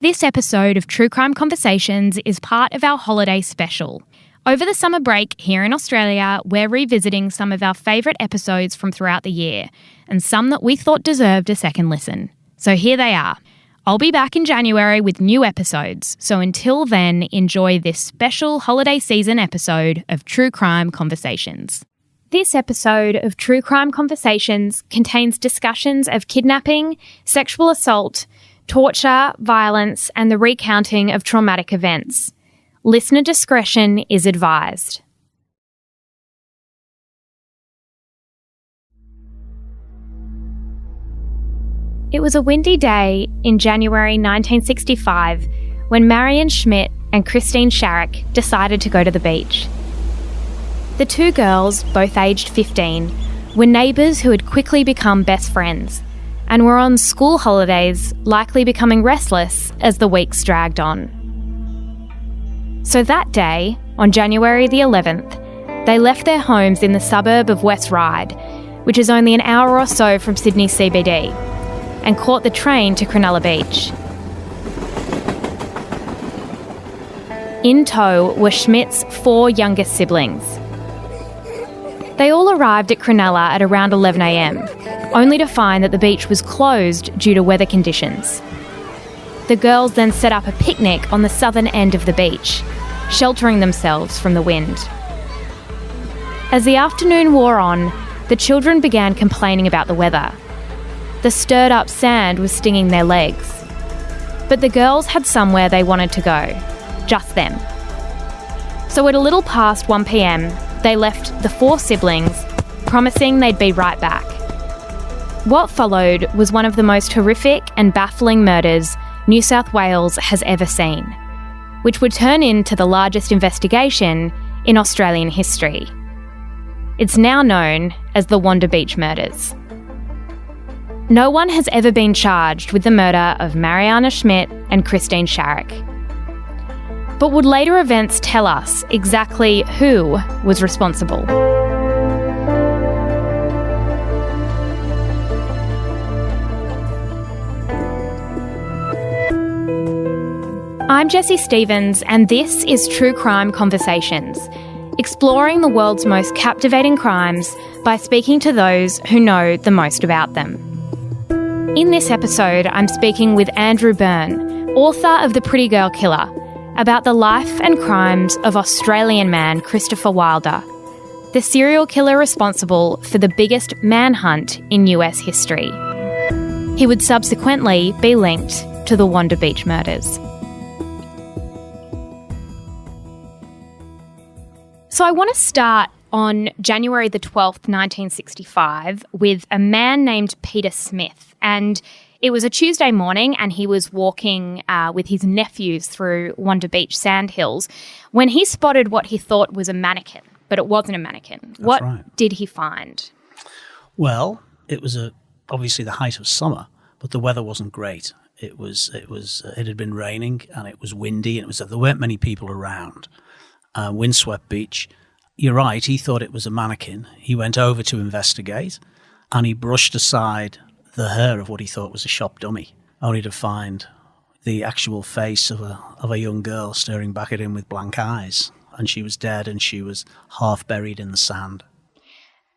This episode of True Crime Conversations is part of our holiday special. Over the summer break here in Australia, we're revisiting some of our favourite episodes from throughout the year, and some that we thought deserved a second listen. So here they are. I'll be back in January with new episodes, so until then, enjoy this special holiday season episode of True Crime Conversations. This episode of True Crime Conversations contains discussions of kidnapping, sexual assault, torture, violence, and the recounting of traumatic events. Listener discretion is advised. It was a windy day in January 1965 when Marion Schmidt and Christine Sharrock decided to go to the beach. The two girls, both aged 15, were neighbours who had quickly become best friends and were on school holidays, likely becoming restless as the weeks dragged on. So that day, on January the 11th, they left their homes in the suburb of West Ryde, which is only an hour or so from Sydney CBD, and caught the train to Cronulla Beach. In tow were Schmidt's 4 youngest siblings. They all arrived at Cronulla at around 11 a.m, only to find that the beach was closed due to weather conditions. The girls then set up a picnic on the southern end of the beach, sheltering themselves from the wind. As the afternoon wore on, the children began complaining about the weather. The stirred-up sand was stinging their legs. But the girls had somewhere they wanted to go, just them. So at a little past 1 p.m, they left the 4 siblings, promising they'd be right back. What followed was one of the most horrific and baffling murders New South Wales has ever seen, which would turn into the largest investigation in Australian history. It's now known as the Wanda Beach murders. No one has ever been charged with the murder of Mariana Schmidt and Christine Sharrock. But would later events tell us exactly who was responsible? I'm Jessie Stephens, and this is True Crime Conversations, exploring the world's most captivating crimes by speaking to those who know the most about them. In this episode, I'm speaking with Andrew Byrne, author of The Pretty Girl Killer, about the life and crimes of Australian man Christopher Wilder, the serial killer responsible for the biggest manhunt in US history. He would subsequently be linked to the Wanda Beach murders. So I want to start on January the 12th, 1965, with a man named Peter Smith. And it was a Tuesday morning and he was walking with his nephews through Wanda Beach sandhills when he spotted what he thought was a mannequin, but it wasn't a mannequin. That's what right. did he find? Well, it was obviously the height of summer, but the weather wasn't great. It had been raining and it was windy and there weren't many people around. Windswept beach. You're right, he thought it was a mannequin. He went over to investigate and he brushed aside the hair of what he thought was a shop dummy, only to find the actual face of a young girl staring back at him with blank eyes. And she was dead and she was half buried in the sand.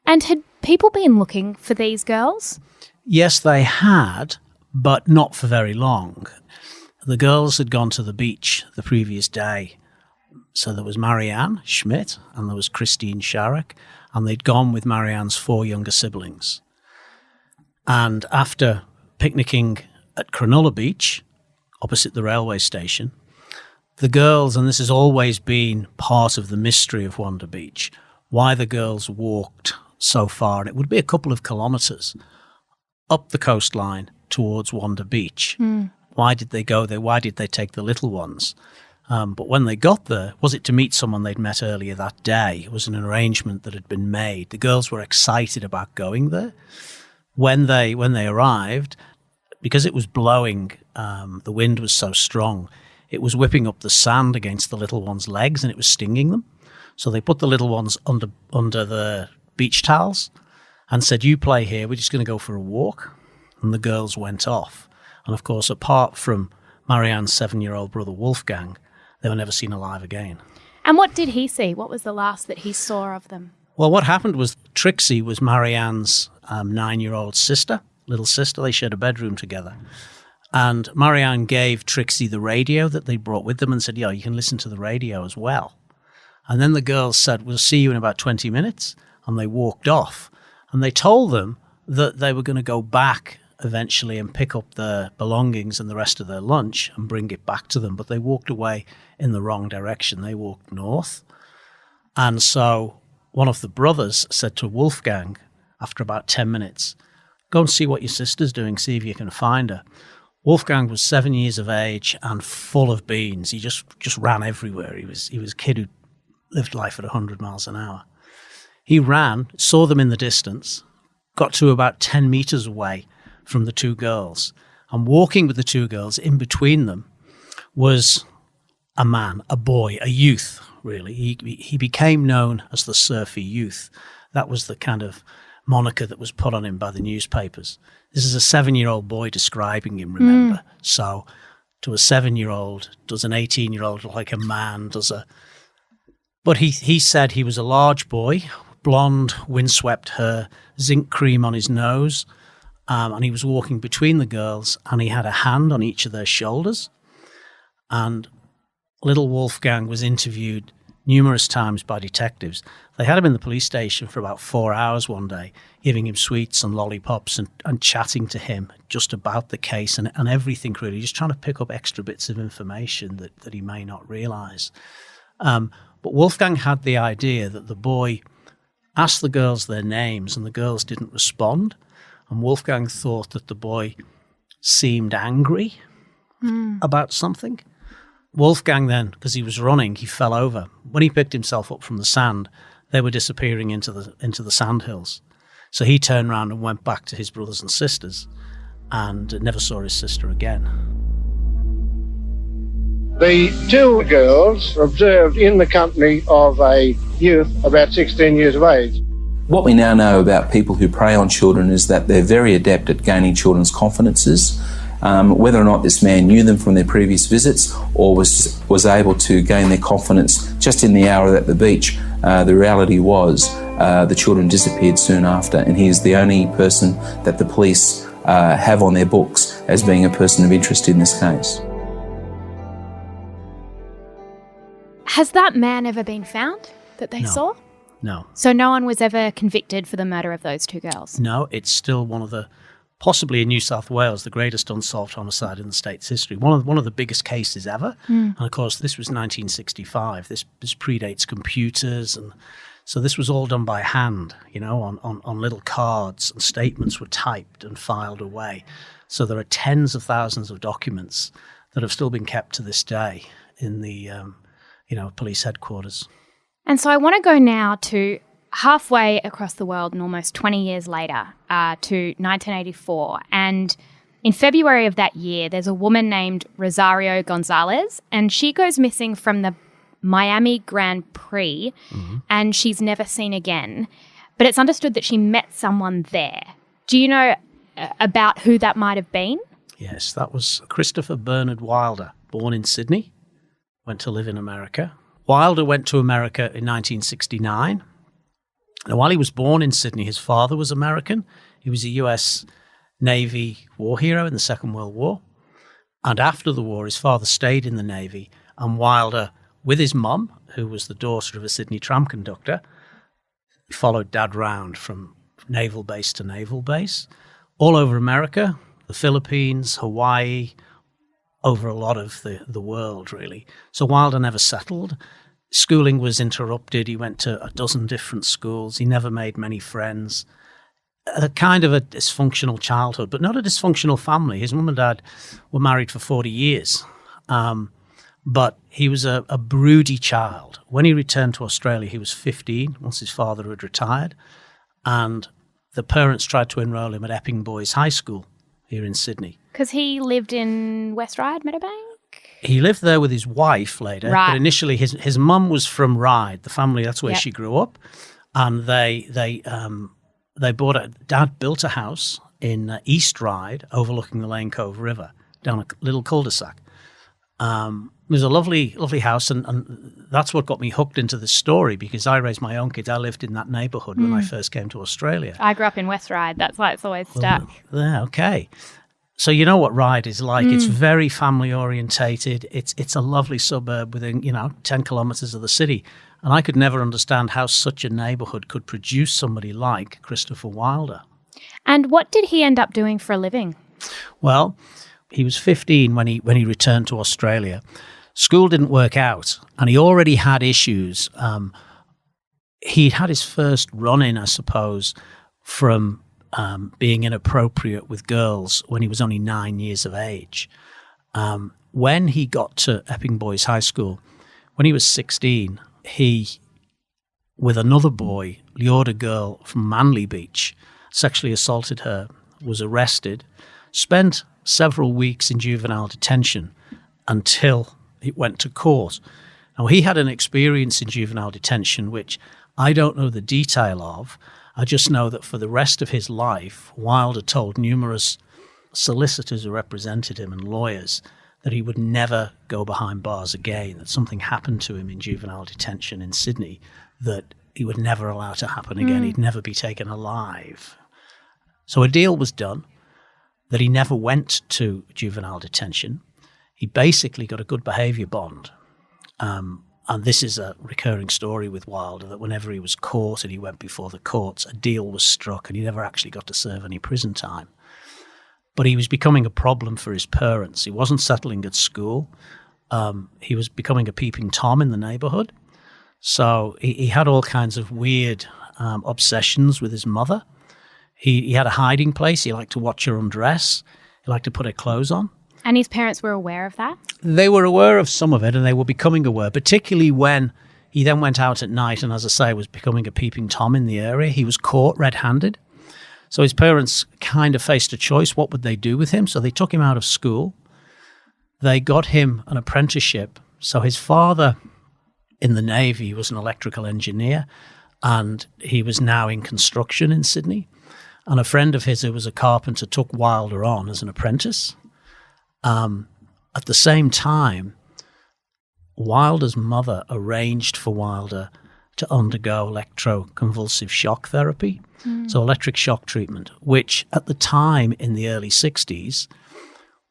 And had people been looking for these girls? Yes, they had, but not for very long. The girls had gone to the beach the previous day. So there was Marianne Schmidt and there was Christine Sharrock, and they'd gone with Marianne's 4 younger siblings. And after picnicking at Cronulla Beach, opposite the railway station, the girls, and this has always been part of the mystery of Wanda Beach, why the girls walked so far, and it would be a couple of kilometres, up the coastline towards Wanda Beach. Why did they go there? Why did they take the little ones? But when they got there, was it to meet someone they'd met earlier that day? It was an arrangement that had been made. The girls were excited about going there. When they arrived, because it was blowing, the wind was so strong, it was whipping up the sand against the little ones' legs and it was stinging them. So they put the little ones under the beach towels and said, "You play here, we're just going to go for a walk." And the girls went off. And of course, apart from Marianne's 7-year-old brother Wolfgang, they were never seen alive again. And what did he see? What was the last that he saw of them? Well, what happened was Trixie was Marianne's 9-year-old sister, little sister. They shared a bedroom together. And Marianne gave Trixie the radio that they brought with them and said, you can listen to the radio as well. And then the girls said, we'll see you in about 20 minutes. And they walked off. And they told them that they were going to go back eventually and pick up their belongings and the rest of their lunch and bring it back to them. But they walked away in the wrong direction. They walked north. And so one of the brothers said to Wolfgang, after about 10 minutes, go and see what your sister's doing, see if you can find her. Wolfgang was 7 years of age and full of beans. He just ran everywhere. He was a kid who lived life at 100 miles an hour. He ran, saw them in the distance, got to about 10 meters away from the two girls. And walking with the two girls, in between them, was a man, a boy, a youth, really. He became known as the surfy youth. That was the kind of moniker that was put on him by the newspapers. This is a 7-year-old boy describing him, remember? So to a 7-year-old, does an 18-year-old look like a man? But he said he was a large boy, blonde, windswept hair, zinc cream on his nose, and he was walking between the girls, and he had a hand on each of their shoulders. And little Wolfgang was interviewed numerous times by detectives. They had him in the police station for about 4 hours one day, giving him sweets and lollipops and chatting to him just about the case and everything, really, just trying to pick up extra bits of information that he may not realise. But Wolfgang had the idea that the boy asked the girls their names and the girls didn't respond. And Wolfgang thought that the boy seemed angry about something. Wolfgang then, because he was running, he fell over. When he picked himself up from the sand, they were disappearing into the sandhills. So he turned around and went back to his brothers and sisters and never saw his sister again. The two girls were observed in the company of a youth about 16 years of age. What we now know about people who prey on children is that they're very adept at gaining children's confidences. Whether or not this man knew them from their previous visits or was able to gain their confidence just in the hour at the beach, the reality was the children disappeared soon after, and he is the only person that the police have on their books as being a person of interest in this case. Has that man ever been found that they saw? No. So no one was ever convicted for the murder of those two girls? No, it's still one of the, possibly in New South Wales, the greatest unsolved homicide in the state's history. One of the biggest cases ever. And of course, this was 1965. This predates computers, and so this was all done by hand, on little cards, and statements were typed and filed away. So there are tens of thousands of documents that have still been kept to this day in the police headquarters. And so I want to go now to halfway across the world and almost 20 years later to 1984. And in February of that year, there's a woman named Rosario Gonzalez, and she goes missing from the Miami Grand Prix, and she's never seen again. But it's understood that she met someone there. Do you know about who that might have been? Yes, that was Christopher Bernard Wilder, born in Sydney, went to live in America. Wilder went to America in 1969. Now, while he was born in Sydney, his father was American. He was a US Navy war hero in the Second World War. And after the war, his father stayed in the Navy, and Wilder, with his mum, who was the daughter of a Sydney tram conductor, followed Dad round from naval base to naval base, all over America, the Philippines, Hawaii, over a lot of the world, really. So Wilder never settled. Schooling was interrupted. He went to a dozen different schools. He never made many friends. A kind of a dysfunctional childhood, but not a dysfunctional family. His mum and dad were married for 40 years. But he was a broody child. When he returned to Australia, he was 15, once his father had retired. And the parents tried to enroll him at Epping Boys High School here in Sydney. Because he lived in West Ryde, Meadowbank? He lived there with his wife later. Right. But initially his mum was from Ryde, the family, that's where she grew up. And they bought Dad built a house in East Ryde overlooking the Lane Cove River down a little cul-de-sac. It was a lovely, lovely house, and that's what got me hooked into the story, because I raised my own kids. I lived in that neighbourhood when I first came to Australia. I grew up in West Ryde. That's why it's always stuck. Yeah, okay. So you know what Ryde is like. It's very family orientated. It's a lovely suburb within 10 kilometres of the city. And I could never understand how such a neighbourhood could produce somebody like Christopher Wilder. And what did he end up doing for a living? Well, he was 15 when he returned to Australia. School didn't work out, and he already had issues. He'd had his first run-in, I suppose, from being inappropriate with girls when he was only 9 years of age. When he got to Epping Boys High School, when he was 16, he, with another boy, lured a girl from Wanda Beach, sexually assaulted her, was arrested, spent several weeks in juvenile detention until it went to court. Now, he had an experience in juvenile detention, which I don't know the detail of. I just know that for the rest of his life, Wilder told numerous solicitors who represented him and lawyers that he would never go behind bars again, that something happened to him in juvenile detention in Sydney that he would never allow to happen again. He'd never be taken alive. So a deal was done that he never went to juvenile detention. He basically got a good behaviour bond. And this is a recurring story with Wilder, that whenever he was caught and he went before the courts, a deal was struck and he never actually got to serve any prison time. But he was becoming a problem for his parents. He wasn't settling at school. He was becoming a peeping Tom in the neighbourhood. So he had all kinds of weird obsessions with his mother. He had a hiding place. He liked to watch her undress. He liked to put her clothes on. And his parents were aware of that? They were aware of some of it, and they were becoming aware, particularly when he then went out at night and, as I say, was becoming a peeping Tom in the area. He was caught red-handed. So his parents kind of faced a choice. What would they do with him? So they took him out of school. They got him an apprenticeship. So his father in the Navy was an electrical engineer, and he was now in construction in Sydney. And a friend of his who was a carpenter took Wilder on as an apprentice. At the same time, Wilder's mother arranged for Wilder to undergo electroconvulsive shock therapy, so electric shock treatment, which at the time in the early 60s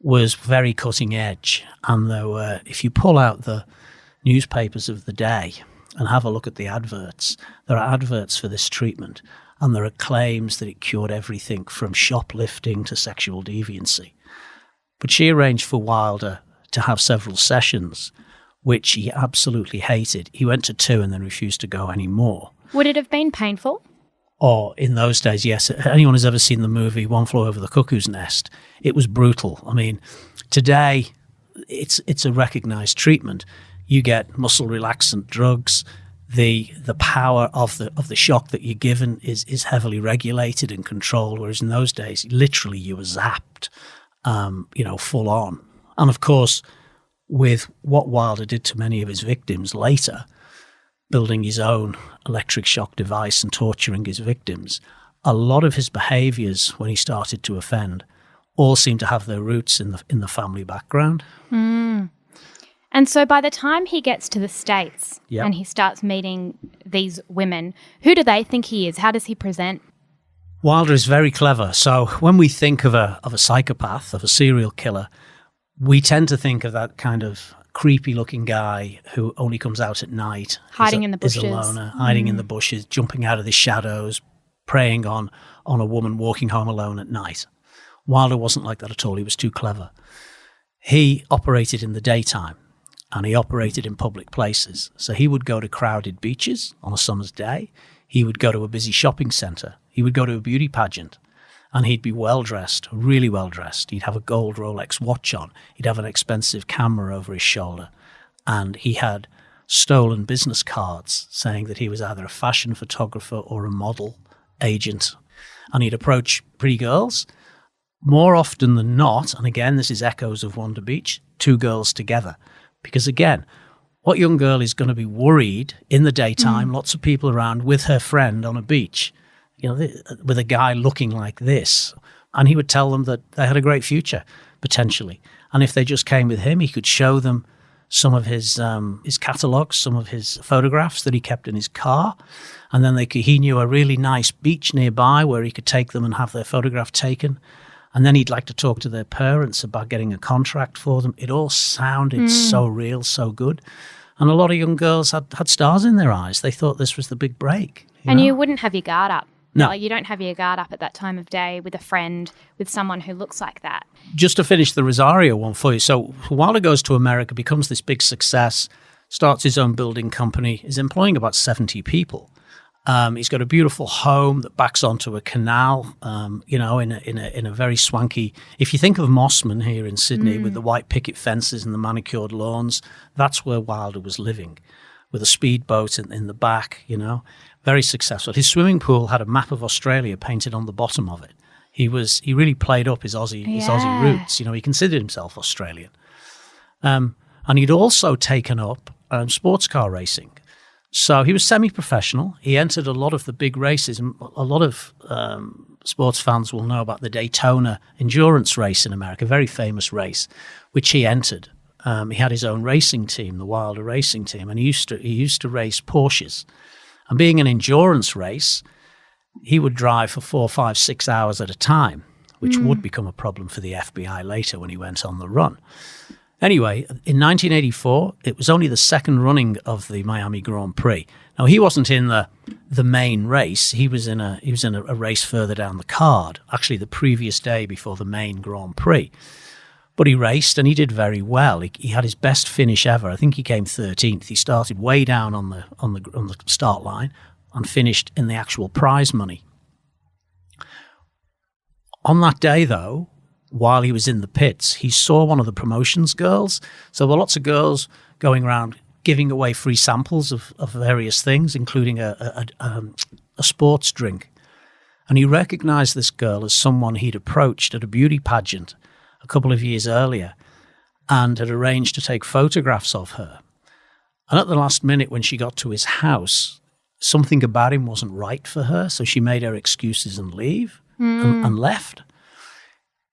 was very cutting edge. And there were, if you pull out the newspapers of the day and have a look at the adverts, there are adverts for this treatment, and there are claims that it cured everything from shoplifting to sexual deviancy. But she arranged for Wilder to have several sessions, which he absolutely hated. He went to 2 and then refused to go anymore. Would it have been painful? Oh, in those days, yes. Anyone who's ever seen the movie One Flew Over the Cuckoo's Nest, it was brutal. I mean, today it's a recognised treatment. You get muscle relaxant drugs. The power of the shock that you're given is heavily regulated and controlled, whereas in those days, literally you were zapped. Full on. And of course, with what Wilder did to many of his victims later, building his own electric shock device and torturing his victims, a lot of his behaviours when he started to offend all seem to have their roots in the family background. And so by the time he gets to the States Yep. and he starts meeting these women, who do they think he is? How does he present? Wilder is very clever. So when we think of a psychopath, of a serial killer, we tend to think of that kind of creepy-looking guy who only comes out at night. Hiding in the bushes. Is a loner, hiding in the bushes, jumping out of the shadows, preying on a woman walking home alone at night. Wilder wasn't like that at all. He was too clever. He operated in the daytime, and he operated in public places. So he would go to crowded beaches on a summer's day. He would go to a busy shopping centre. He would go to a beauty pageant, and he'd be well-dressed, really well-dressed. He'd have a gold Rolex watch on. He'd have an expensive camera over his shoulder. And he had stolen business cards saying that he was either a fashion photographer or a model agent. And he'd approach pretty girls. More often than not, and again, this is echoes of Wanda Beach, 2 girls together. Because again, what young girl is going to be worried in the daytime, lots of people around, with her friend on a beach, with a guy looking like this? And he would tell them that they had a great future, potentially. And if they just came with him, he could show them some of his catalogues, some of his photographs that he kept in his car. And then he knew a really nice beach nearby where he could take them and have their photograph taken. And then he'd like to talk to their parents about getting a contract for them. It all sounded so real, so good. And a lot of young girls had stars in their eyes. They thought this was the big break. You wouldn't have your guard up. No. Like, you don't have your guard up at that time of day with a friend, with someone who looks like that. Just to finish the Rosario one for you. So Wilder goes to America, becomes this big success, starts his own building company, is employing about 70 people. He's got a beautiful home that backs onto a canal, in a very swanky. If you think of Mossman here in Sydney with the white picket fences and the manicured lawns, that's where Wilder was living, with a speedboat in the back. Very successful. His swimming pool had a map of Australia painted on the bottom of it. He really played up his Aussie roots. He considered himself Australian, and he'd also taken up sports car racing. So he was semi-professional. He entered a lot of the big races, and a lot of sports fans will know about the Daytona endurance race in America, a very famous race, which he entered. He had his own racing team, the Wilder Racing Team, and he used to race Porsches. And being an endurance race, he would drive for 4, 5, 6 hours at a time, which would become a problem for the FBI later when he went on the run. Anyway, in 1984, it was only the second running of the Miami Grand Prix. Now, he wasn't in the main race. He was in a race further down the card, actually the previous day before the main Grand Prix. But he raced and he did very well. He had his best finish ever. I think he came 13th. He started way down on the start line and finished in the actual prize money. On that day, though, while he was in the pits, he saw one of the promotions girls. So there were lots of girls going around giving away free samples of various things, including a sports drink. And he recognized this girl as someone he'd approached at a beauty pageant a couple of years earlier and had arranged to take photographs of her. And at the last minute, when she got to his house, something about him wasn't right for her, so she made her excuses and leave and left.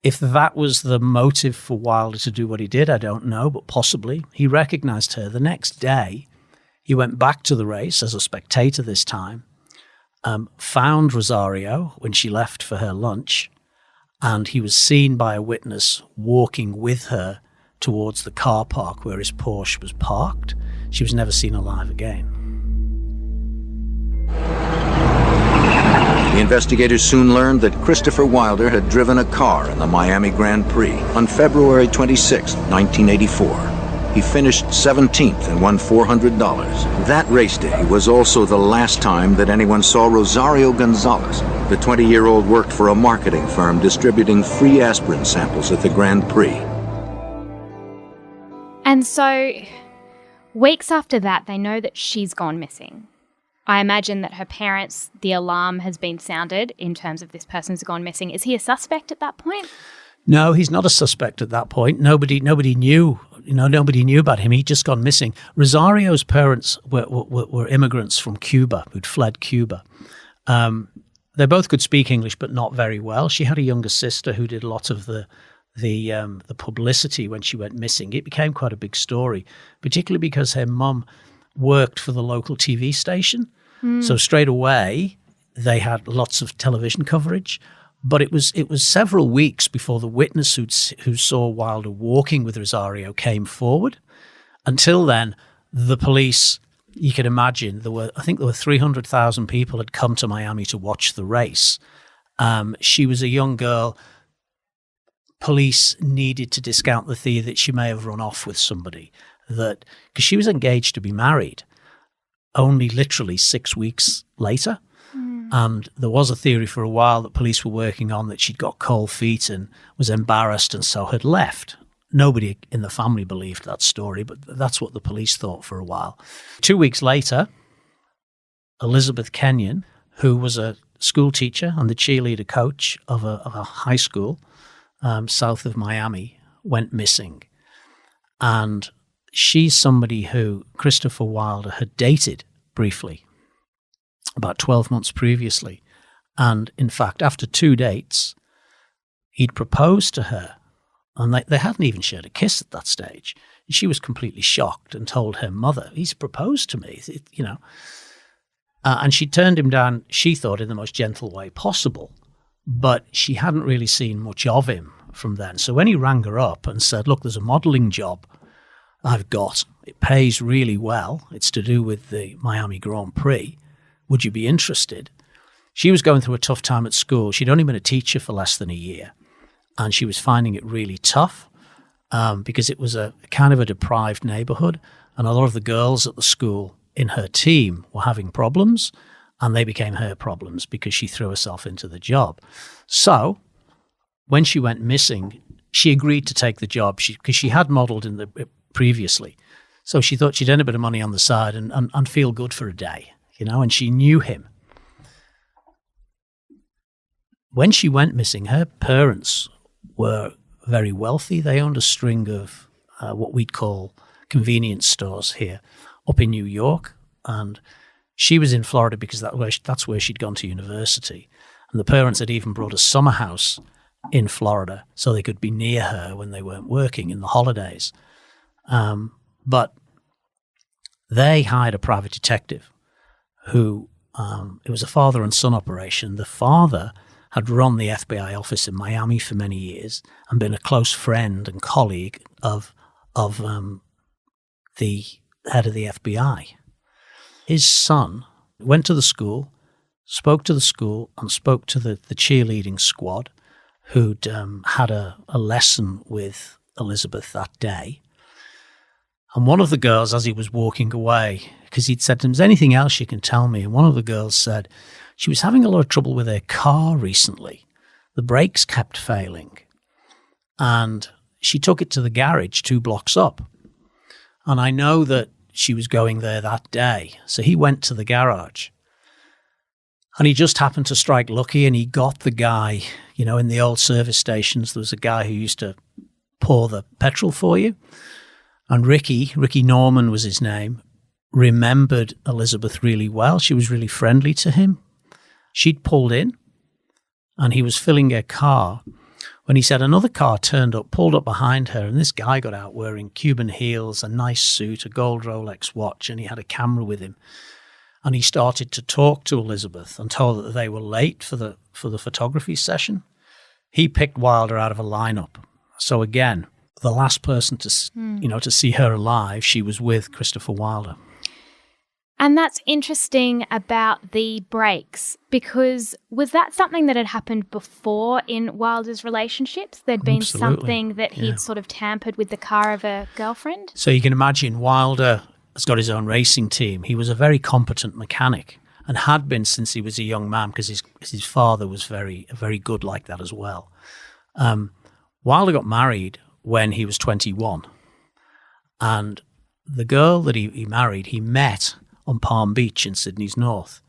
If that was the motive for Wilder to do what he did, I don't know, but possibly. He recognized her. The next day, he went back to the race as a spectator this time, found Rosario when she left for her lunch, and he was seen by a witness walking with her towards the car park where his Porsche was parked. She was never seen alive again. The investigators soon learned that Christopher Wilder had driven a car in the Miami Grand Prix on February 26, 1984. He finished 17th and won $400. That race day was also the last time that anyone saw Rosario Gonzalez. The 20-year-old worked for a marketing firm distributing free aspirin samples at the Grand Prix. And so, weeks after that, they know that she's gone missing. I imagine that her parents, the alarm has been sounded in terms of this person's gone missing. Is he a suspect at that point? No, he's not a suspect at that point. Nobody knew. Nobody knew about him. He'd just gone missing. Rosario's parents were immigrants from Cuba who'd fled Cuba. They both could speak English, but not very well. She had a younger sister who did a lot of the publicity when she went missing. It became quite a big story, particularly because her mum worked for the local TV station. So straight away, they had lots of television coverage. But it was several weeks before the witness who saw Wilder walking with Rosario came forward. Until then, the police, you can imagine, I think there were 300,000 people had come to Miami to watch the race. She was a young girl. Police needed to discount the theory that she may have run off with somebody, because she was engaged to be married only literally 6 weeks later. And there was a theory for a while that police were working on that she'd got cold feet and was embarrassed and so had left. Nobody in the family believed that story, but that's what the police thought for a while. 2 weeks later, Elizabeth Kenyon, who was a school teacher and the cheerleader coach of a high school south of Miami, went missing. And she's somebody who Christopher Wilder had dated briefly about 12 months previously. And in fact, after 2 dates, he'd proposed to her And they hadn't even shared a kiss at that stage. And she was completely shocked and told her mother, he's proposed to me, and she turned him down, she thought, in the most gentle way possible. But she hadn't really seen much of him from then. So when he rang her up and said, look, there's a modelling job I've got. It pays really well. It's to do with the Miami Grand Prix. Would you be interested? She was going through a tough time at school. She'd only been a teacher for less than a year. And she was finding it really tough because it was a kind of a deprived neighborhood. And a lot of the girls at the school in her team were having problems. And they became her problems because she threw herself into the job. So when she went missing, she agreed to take the job because she had modelled previously. So she thought she'd earn a bit of money on the side and feel good for a day, and she knew him. When she went missing, her parents were very wealthy. They owned a string of what we'd call convenience stores here up in New York. And she was in Florida because that's where she'd gone to university. And the parents had even brought a summer house in Florida so they could be near her when they weren't working in the holidays. But they hired a private detective who, it was a father and son operation. The father had run the FBI office in Miami for many years and been a close friend and colleague of the head of the FBI. His son went to the school, spoke to the school, and spoke to the cheerleading squad who'd had a lesson with Elizabeth that day. And one of the girls, as he was walking away, because he'd said to him, is there anything else you can tell me? And one of the girls said, she was having a lot of trouble with her car recently. The brakes kept failing. And she took it to the garage 2 blocks up. And I know that she was going there that day. So he went to the garage. And he just happened to strike lucky and he got the guy, in the old service stations, there was a guy who used to pour the petrol for you. And Ricky Norman was his name, remembered Elizabeth really well. She was really friendly to him. She'd pulled in and he was filling her car when he said another car pulled up behind her, and this guy got out wearing Cuban heels, a nice suit, a gold Rolex watch, and he had a camera with him. And he started to talk to Elizabeth and told her that they were late for the photography session. He picked Wilder out of a lineup. So again, the last person to see her alive, she was with Christopher Wilder. And that's interesting about the breaks, because was that something that had happened before in Wilder's relationships? There'd been something that he'd sort of tampered with the car of a girlfriend? So you can imagine Wilder has got his own racing team. He was a very competent mechanic and had been since he was a young man because his father was very good like that as well. Wilder got married when he was 21. And the girl that he married, he met on Palm Beach in Sydney's north.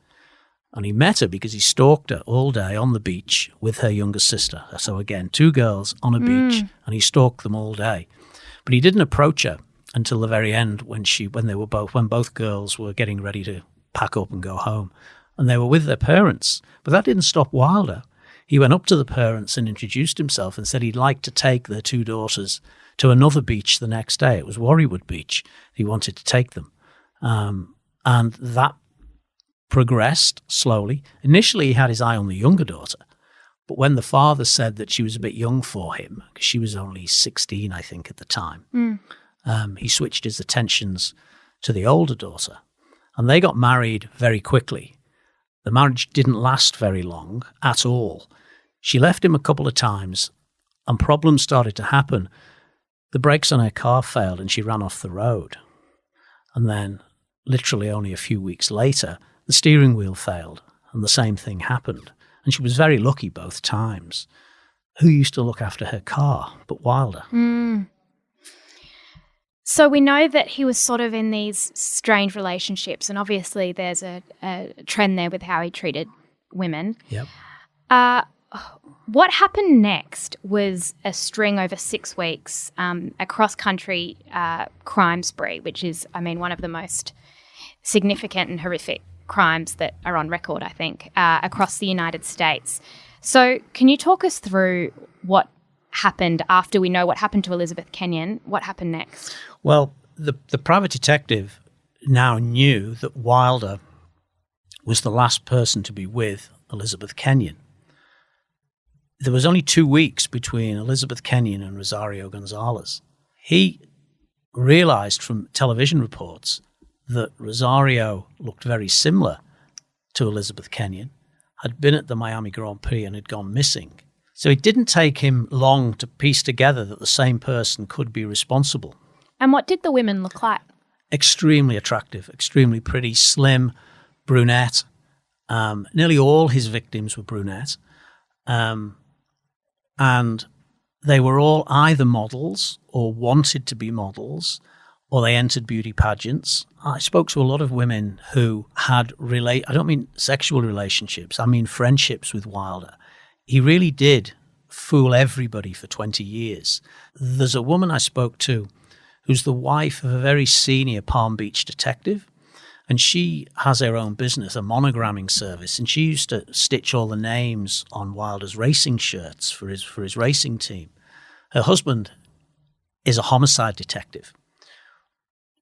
And he met her because he stalked her all day on the beach with her younger sister. So again, 2 girls on a beach, and he stalked them all day. But he didn't approach her until the very end when both girls were getting ready to pack up and go home. And they were with their parents. But that didn't stop Wilder. He went up to the parents and introduced himself and said he'd like to take their 2 daughters to another beach the next day. It was Warriewood Beach. He wanted to take them. And that progressed slowly. Initially, he had his eye on the younger daughter. But when the father said that she was a bit young for him, because she was only 16, I think, at the time, he switched his attentions to the older daughter. And they got married very quickly. The marriage didn't last very long at all. She left him a couple of times and problems started to happen. The brakes on her car failed and she ran off the road. And then literally only a few weeks later, the steering wheel failed and the same thing happened. And she was very lucky both times. Who used to look after her car but Wilder? So we know that he was sort of in these strange relationships, and obviously there's a trend there with how he treated women. Yep. What happened next was a string over 6 weeks, a cross-country crime spree, which is, one of the most significant and horrific crimes that are on record, I think, across the United States. So can you talk us through what happened after we know what happened to Elizabeth Kenyon? What happened next? Well, the private detective now knew that Wilder was the last person to be with Elizabeth Kenyon. There was only 2 weeks between Elizabeth Kenyon and Rosario Gonzalez. He realized from television reports that Rosario looked very similar to Elizabeth Kenyon, had been at the Miami Grand Prix and had gone missing. So it didn't take him long to piece together that the same person could be responsible. And what did the women look like? Extremely attractive, extremely pretty, slim, brunette. Nearly all his victims were brunette. And they were all either models or wanted to be models, or they entered beauty pageants. I spoke to a lot of women who had I don't mean sexual relationships, I mean friendships with Wilder. He really did fool everybody for 20 years. There's a woman I spoke to who's the wife of a very senior Palm Beach detective, and she has her own business, a monogramming service, and she used to stitch all the names on Wilder's racing shirts for his racing team. Her husband is a homicide detective.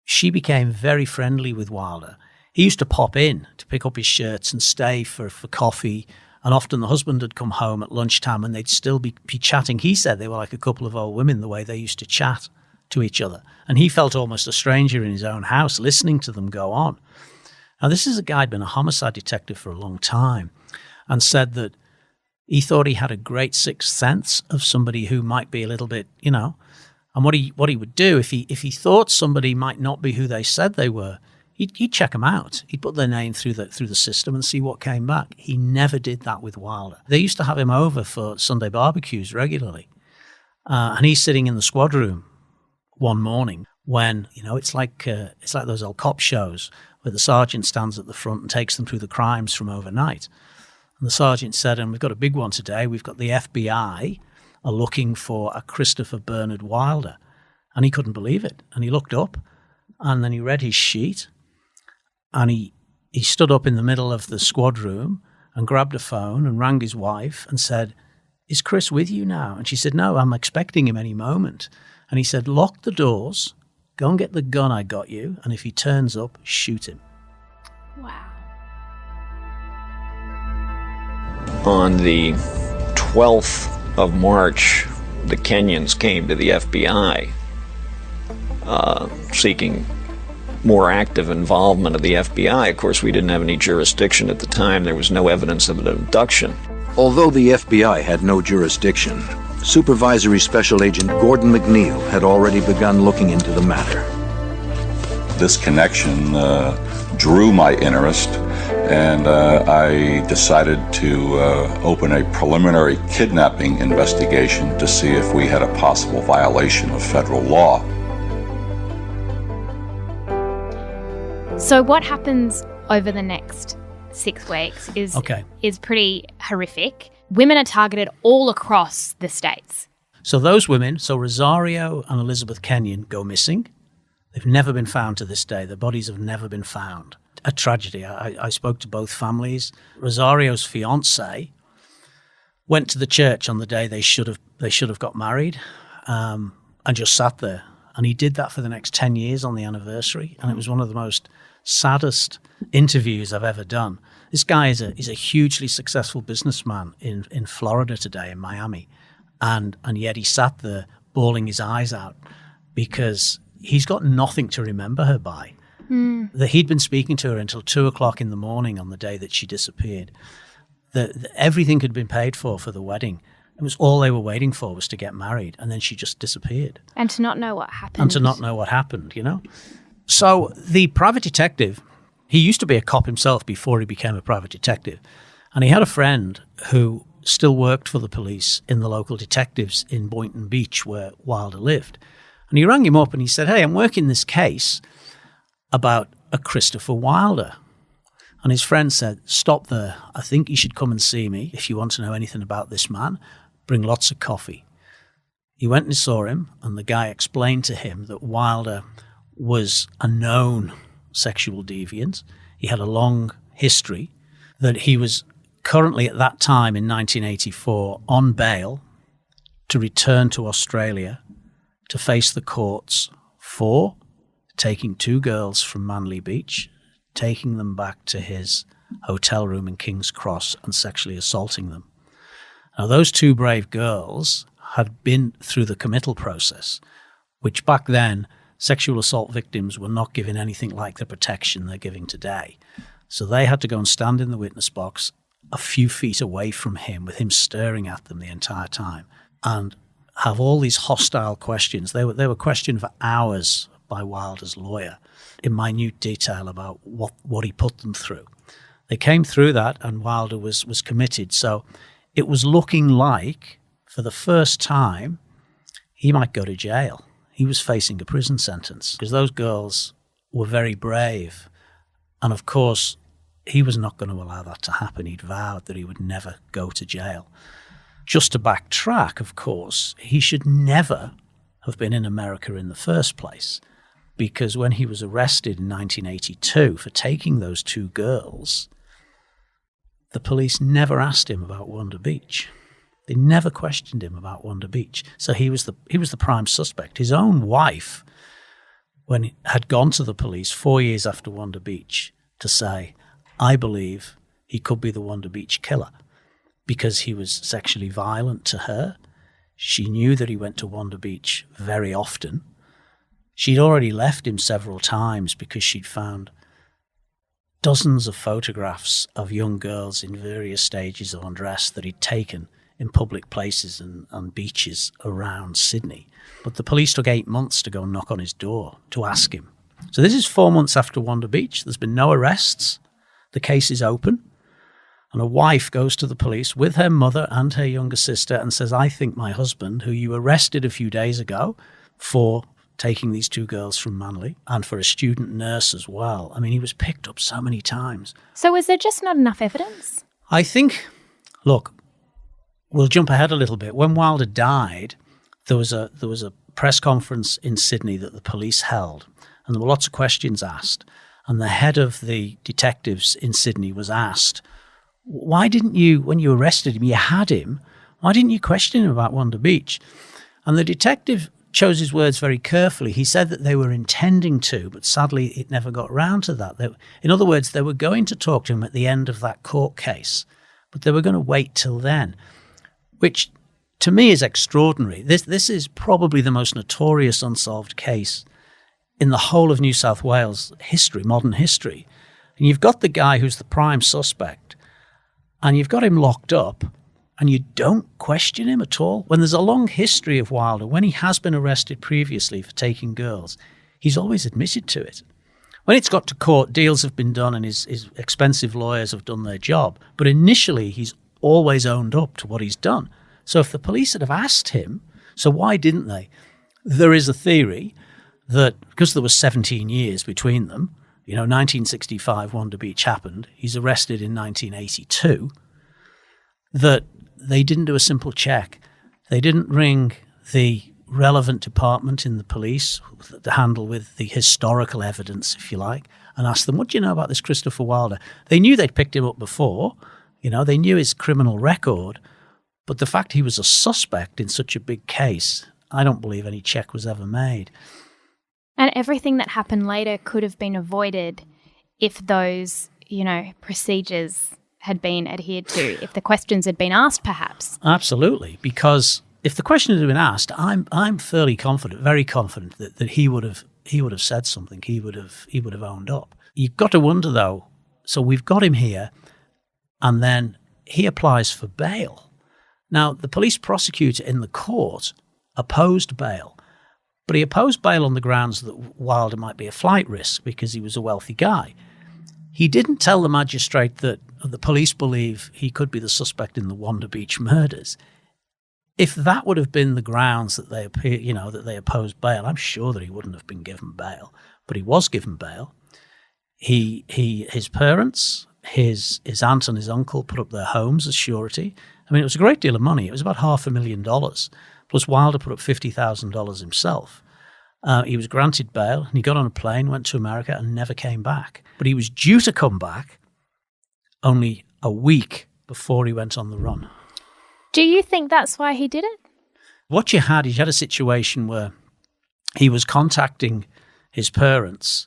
She became very friendly with Wilder. He used to pop in to pick up his shirts and stay for coffee, and often the husband would come home at lunchtime and they'd still be chatting. He said they were like a couple of old women, the way they used to chat to each other. And he felt almost a stranger in his own house listening to them go on. Now, this is a guy who'd been a homicide detective for a long time and said that he thought he had a great sixth sense of somebody who might be a little bit, and what he would do if he thought somebody might not be who they said they were, he'd check them out. He'd put their name through the system and see what came back. He never did that with Wilder. They used to have him over for Sunday barbecues regularly, and he's sitting in the squad room one morning when it's like those old cop shows where the sergeant stands at the front and takes them through the crimes from overnight. And the sergeant said, and we've got a big one today, we've got the FBI are looking for a Christopher Bernard Wilder. And he couldn't believe it. And he looked up and then he read his sheet and he stood up in the middle of the squad room and grabbed a phone and rang his wife and said, "Is Chris with you now?" And she said, "No, I'm expecting him any moment." And he said, "Lock the doors, go and get the gun I got you, and if he turns up, shoot him." Wow. On the 12th of March, the Kenyons came to the FBI seeking more active involvement of the FBI. Of course, we didn't have any jurisdiction at the time. There was no evidence of an abduction. Although the FBI had no jurisdiction, Supervisory Special Agent Gordon McNeil had already begun looking into the matter. This connection drew my interest, and I decided to open a preliminary kidnapping investigation to see if we had a possible violation of federal law. So what happens over the next 6 weeks is pretty horrific. Women are targeted all across the states. So those women, Rosario and Elizabeth Kenyon, go missing. They've never been found to this day. Their bodies have never been found. A tragedy. I spoke to both families. Rosario's fiancé went to the church on the day they should have got married, and just sat there. And he did that for the next 10 years on the anniversary, and it was one of the most saddest interviews I've ever done. This guy is a hugely successful businessman in Florida today, in Miami, and yet he sat there bawling his eyes out because he's got nothing to remember her by. That he'd been speaking to her until 2:00 in the morning on the day that she disappeared. That everything had been paid for the wedding. It was all they were waiting for was to get married, and then she just disappeared. And to not know what happened. So the private detective, he used to be a cop himself before he became a private detective, and he had a friend who still worked for the police in the local detectives in Boynton Beach where Wilder lived. And he rang him up and he said, "Hey, I'm working this case about a Christopher Wilder." And his friend said, "Stop there. I think you should come and see me if you want to know anything about this man. Bring lots of coffee." He went and saw him, and the guy explained to him that Wilder was a known sexual deviant. He had a long history, that he was currently at that time in 1984 on bail to return to Australia to face the courts for taking 2 girls from Manly Beach, taking them back to his hotel room in King's Cross and sexually assaulting them. Now, those 2 brave girls had been through the committal process, which back then sexual assault victims were not given anything like the protection they're giving today. So they had to go and stand in the witness box a few feet away from him, with him staring at them the entire time, and have all these hostile questions. They were questioned for hours by Wilder's lawyer in minute detail about what he put them through. They came through that, and Wilder was committed. So it was looking like, for the first time, he might go to jail. He was facing a prison sentence because those girls were very brave. And of course, he was not going to allow that to happen. He'd vowed that he would never go to jail. Just to backtrack, of course, he should never have been in America in the first place, because when he was arrested in 1982 for taking those 2 girls, the police never asked him about Wanda Beach. They never questioned him about Wanda Beach. So he was the prime suspect. His own wife, when he had gone to the police 4 years after Wanda Beach to say, I believe he could be the Wanda Beach killer, because he was sexually violent to her. She knew that he went to Wanda Beach very often. She'd already left him several times because she'd found dozens of photographs of young girls in various stages of undress that he'd taken in public places and beaches around Sydney. But the police took 8 months to go and knock on his door to ask him. So this is 4 months after Wanda Beach. There's been no arrests. The case is open. And a wife goes to the police with her mother and her younger sister and says, I think my husband, who you arrested a few days ago for taking these 2 girls from Manly and for a student nurse as well. I mean, he was picked up so many times. So is there just not enough evidence? I think, look, we'll jump ahead a little bit. When Wilder died, there was a press conference in Sydney that the police held, and there were lots of questions asked. And the head of the detectives in Sydney was asked, why didn't you, when you arrested him, you had him, why didn't you question him about Wanda Beach? And the detective chose his words very carefully. He said that they were intending to, but sadly it never got round to that. In other words, they were going to talk to him at the end of that court case, but they were going to wait till then, which to me is extraordinary. This is probably the most notorious unsolved case in the whole of New South Wales history, modern history. And you've got the guy who's the prime suspect, and you've got him locked up, and you don't question him at all. When there's a long history of Wilder, when he has been arrested previously for taking girls, he's always admitted to it. When it's got to court, deals have been done and his expensive lawyers have done their job. But initially, he's always owned up to what he's done. So if the police had have asked him, so why didn't they? There is a theory that because there was 17 years between them, 1965, Wanda Beach happened, he's arrested in 1982, that they didn't do a simple check. They didn't ring the relevant department in the police to handle with the historical evidence, if you like, and ask them, what do you know about this Christopher Wilder? They knew they'd picked him up before, they knew his criminal record, but the fact he was a suspect in such a big case, I don't believe any check was ever made. And everything that happened later could have been avoided if those, procedures had been adhered to, if the questions had been asked, perhaps. Absolutely, because if the question had been asked, I'm fairly confident, very confident that he would have said something. He would have owned up. You've got to wonder though. So we've got him here, and then he applies for bail. Now the police prosecutor in the court opposed bail, but he opposed bail on the grounds that Wilder might be a flight risk because he was a wealthy guy. He didn't tell the magistrate that the police believe he could be the suspect in the Wanda Beach murders. If that would have been the grounds that they opposed bail, I'm sure that he wouldn't have been given bail. But he was given bail. His parents, his aunt and his uncle put up their homes as surety. I mean, it was a great deal of money. It was about $500,000. Plus Wilder put up $50,000 himself. He was granted bail, and he got on a plane, went to America, and never came back. But he was due to come back only a week before he went on the run. Do you think that's why he did it? What you had is you had a situation where he was contacting his parents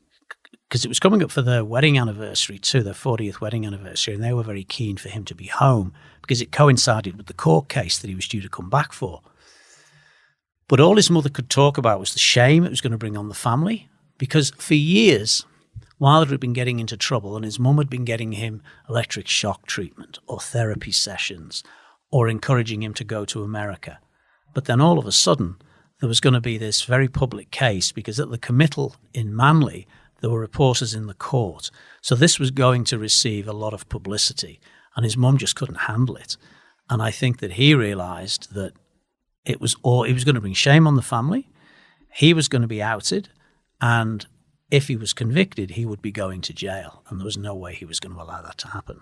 because it was coming up for their wedding anniversary too, their 40th wedding anniversary, and they were very keen for him to be home because it coincided with the court case that he was due to come back for. But all his mother could talk about was the shame it was going to bring on the family, because for years, Wilder had been getting into trouble and his mum had been getting him electric shock treatment or therapy sessions or encouraging him to go to America. But then all of a sudden, there was going to be this very public case because at the committal in Manly, there were reporters in the court. So this was going to receive a lot of publicity and his mum just couldn't handle it. And I think that he realised that it was going to bring shame on the family. He was going to be outed. And if he was convicted, he would be going to jail. And there was no way he was going to allow that to happen.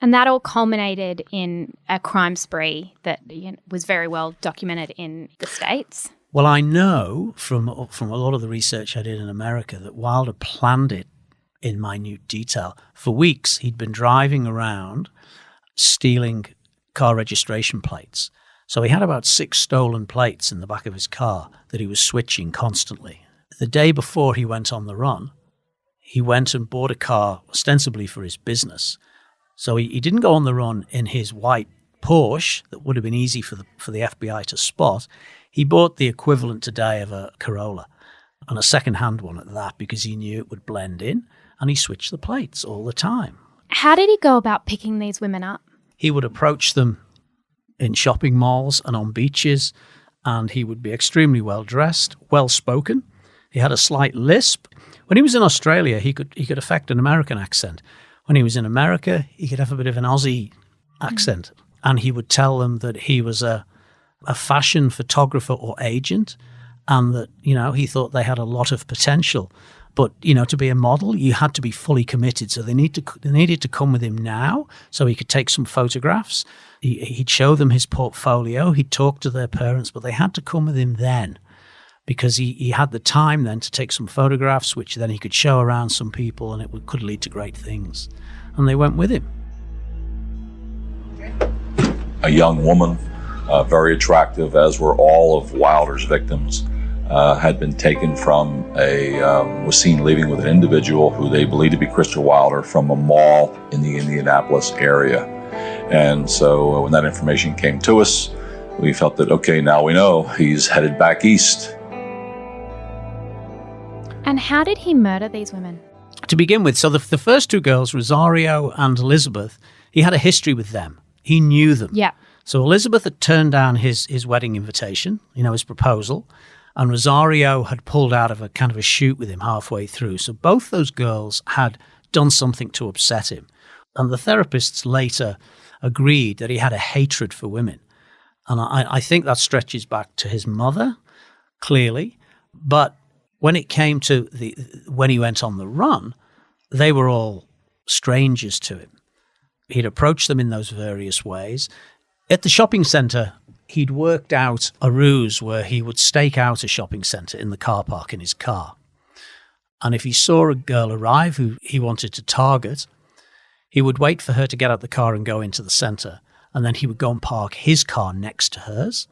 And that all culminated in a crime spree that was very well documented in the States. Well, I know from a lot of the research I did in America that Wilder planned it in minute detail. For weeks, he'd been driving around stealing car registration plates. So he had about 6 stolen plates in the back of his car that he was switching constantly. The day before he went on the run, he went and bought a car ostensibly for his business. So he didn't go on the run in his white Porsche that would have been easy for the FBI to spot. He bought the equivalent today of a Corolla, and a second-hand one at that, because he knew it would blend in, and he switched the plates all the time. How did he go about picking these women up? He would approach them in shopping malls and on beaches, and he would be extremely well-dressed, well-spoken. He had a slight lisp. When he was in Australia, he could affect an American accent. When he was in America, he could have a bit of an Aussie accent, and he would tell them that he was a fashion photographer or agent, and that, he thought they had a lot of potential. But, to be a model, you had to be fully committed. So they needed to come with him now so he could take some photographs. He'd show them his portfolio. He'd talk to their parents, but they had to come with him then because he had the time then to take some photographs, which then he could show around some people, and it could lead to great things. And they went with him. A young woman, very attractive, as were all of Wilder's victims, had been taken from was seen leaving with an individual who they believed to be Christopher Wilder from a mall in the Indianapolis area. And so when that information came to us, we felt that, okay, now we know he's headed back east. And how did he murder these women? To begin with, so the first 2 girls, Rosario and Elizabeth, he had a history with them. He knew them. Yeah. So Elizabeth had turned down his wedding invitation, his proposal, and Rosario had pulled out of a kind of a shoot with him halfway through. So both those girls had done something to upset him. And the therapists later agreed that he had a hatred for women. And I think that stretches back to his mother, clearly. But when it came to when he went on the run, they were all strangers to him. He'd approached them in those various ways. At the shopping centre, he'd worked out a ruse where he would stake out a shopping centre in the car park in his car. And if he saw a girl arrive who he wanted to target, he would wait for her to get out the car and go into the centre, and then he would go and park his car next to hers.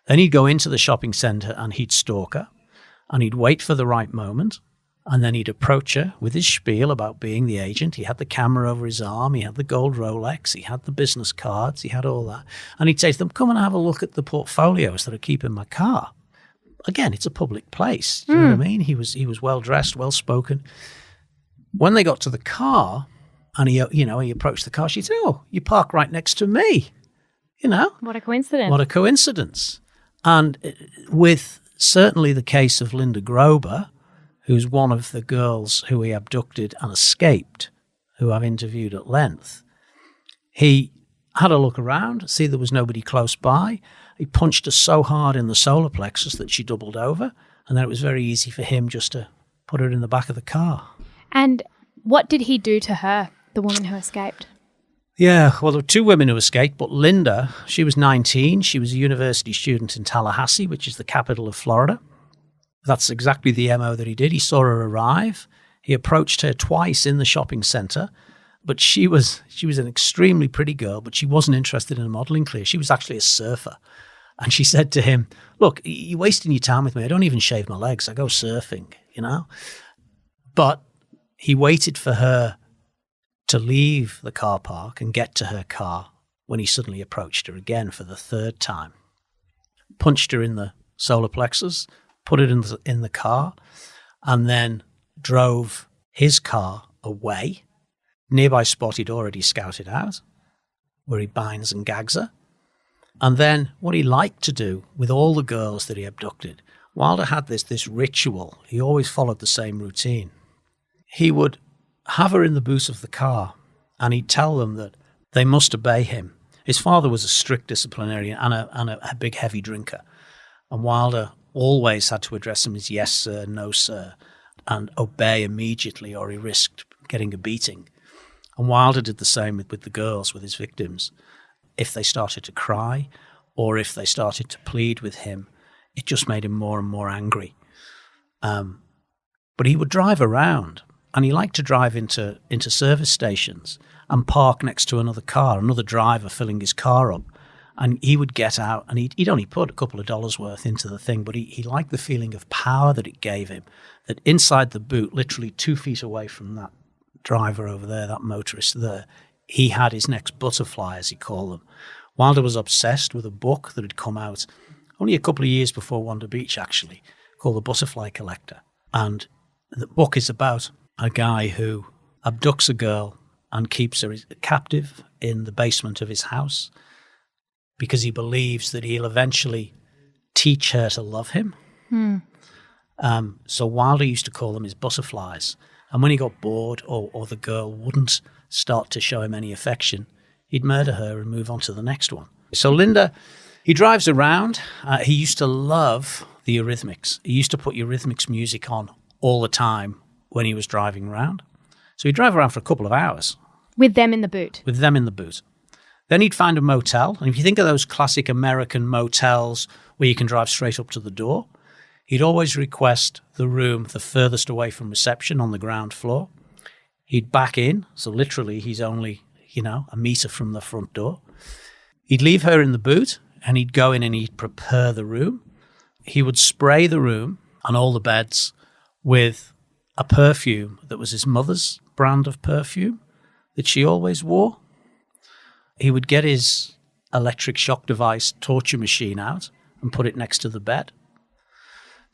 Then he'd go into the shopping centre and he'd stalk her, and he'd wait for the right moment, and then he'd approach her with his spiel about being the agent. He had the camera over his arm, he had the gold Rolex, he had the business cards, he had all that. And he'd say to them, come and have a look at the portfolios that I keep in my car. Again, it's a public place. Do you know what I mean? He was well-dressed, well-spoken. When they got to the car, and he approached the car, she'd say, oh, you park right next to me. What a coincidence. What a coincidence. And with certainly the case of Linda Grober, who's one of the girls who he abducted and escaped, who I've interviewed at length, he had a look around, see there was nobody close by. He punched her so hard in the solar plexus that she doubled over, and then it was very easy for him just to put her in the back of the car. And what did he do to her, the woman who escaped? Yeah, well, there were 2 women who escaped, but Linda, she was 19. She was a university student in Tallahassee, which is the capital of Florida. That's exactly the MO that he did. He saw her arrive. He approached her twice in the shopping centre, but she was an extremely pretty girl, but she wasn't interested in a modelling career. She was actually a surfer. And she said to him, look, you're wasting your time with me. I don't even shave my legs. I go surfing, you know. But he waited for her to leave the car park and get to her car when he suddenly approached her again for the third time. Punched her in the solar plexus, put it in the car, and then drove his car away. Nearby spot he'd already scouted out, where he binds and gags her. And then what he liked to do with all the girls that he abducted, Wilder had this ritual. He always followed the same routine. He would have her in the boot of the car, and he'd tell them that they must obey him. His father was a strict disciplinarian and a big heavy drinker. And Wilder always had to address him as yes, sir, no, sir, and obey immediately or he risked getting a beating. And Wilder did the same with the girls, with his victims. If they started to cry or if they started to plead with him, it just made him more and more angry. But he would drive around, and he liked to drive into service stations and park next to another car, another driver filling his car up. And he would get out, and he'd only put a couple of dollars worth into the thing, but he liked the feeling of power that it gave him, that inside the boot, literally 2 feet away from that driver over there, that motorist there, he had his next butterfly, as he called them. Wilder was obsessed with a book that had come out only a couple of years before Wanda Beach, actually, called The Butterfly Collector. And the book is about a guy who abducts a girl and keeps her captive in the basement of his house because he believes that he'll eventually teach her to love him. So Wilder used to call them his butterflies. And when he got bored or the girl wouldn't start to show him any affection, he'd murder her and move on to the next one. So Linda, he drives around. He used to love the Eurythmics. He used to put Eurythmics music on all the time when he was driving around. So he'd drive around for a couple of hours. With them in the boot? With them in the boot. Then he'd find a motel. And if you think of those classic American motels where you can drive straight up to the door, he'd always request the room the furthest away from reception on the ground floor. He'd back in, so literally he's only, a meter from the front door. He'd leave her in the boot, and he'd go in and he'd prepare the room. He would spray the room and all the beds with a perfume that was his mother's brand of perfume that she always wore. He would get his electric shock device torture machine out and put it next to the bed.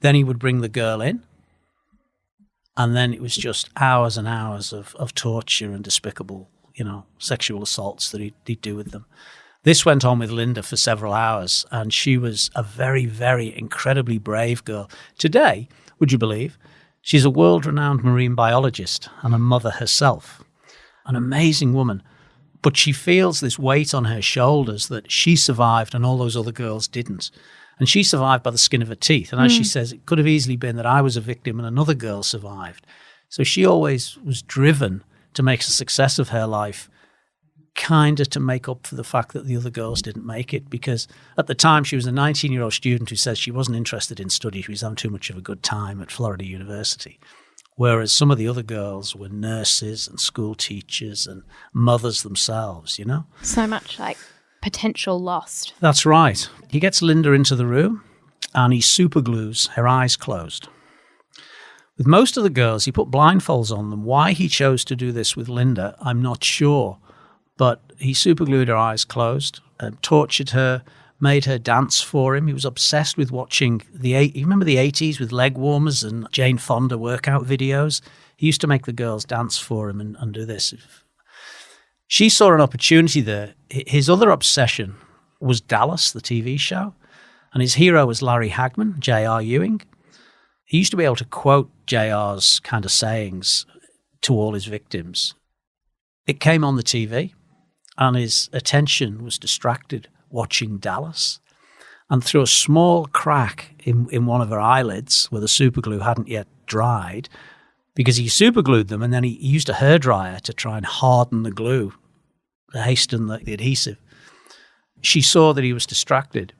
Then he would bring the girl in, and then it was just hours and hours of torture and despicable, sexual assaults that he'd do with them. This went on with Linda for several hours, and she was a very, very incredibly brave girl. Today, would you believe, she's a world-renowned marine biologist and a mother herself, an amazing woman. But she feels this weight on her shoulders that she survived and all those other girls didn't. And she survived by the skin of her teeth. And as she says, it could have easily been that I was a victim and another girl survived. So she always was driven to make a success of her life, kind of to make up for the fact that the other girls didn't make it. Because at the time, she was a 19-year-old student who says she wasn't interested in study. She was having too much of a good time at Florida University. Whereas some of the other girls were nurses and school teachers and mothers themselves, So much like potential lost. That's right. He gets Linda into the room and he superglues her eyes closed. With most of the girls, he put blindfolds on them. Why he chose to do this with Linda, I'm not sure. But he superglued her eyes closed, tortured her, made her dance for him. He was obsessed with watching you remember the 80s with leg warmers and Jane Fonda workout videos? He used to make the girls dance for him and do this. She saw an opportunity there. His other obsession was Dallas, the TV show, and his hero was Larry Hagman, J.R. Ewing. He used to be able to quote J.R.'s kind of sayings to all his victims. It came on the TV, and his attention was distracted watching Dallas. And through a small crack in one of her eyelids, where the superglue hadn't yet dried, because he superglued them and then he used a hairdryer to try and harden the glue, to hasten the adhesive. She saw that he was distracted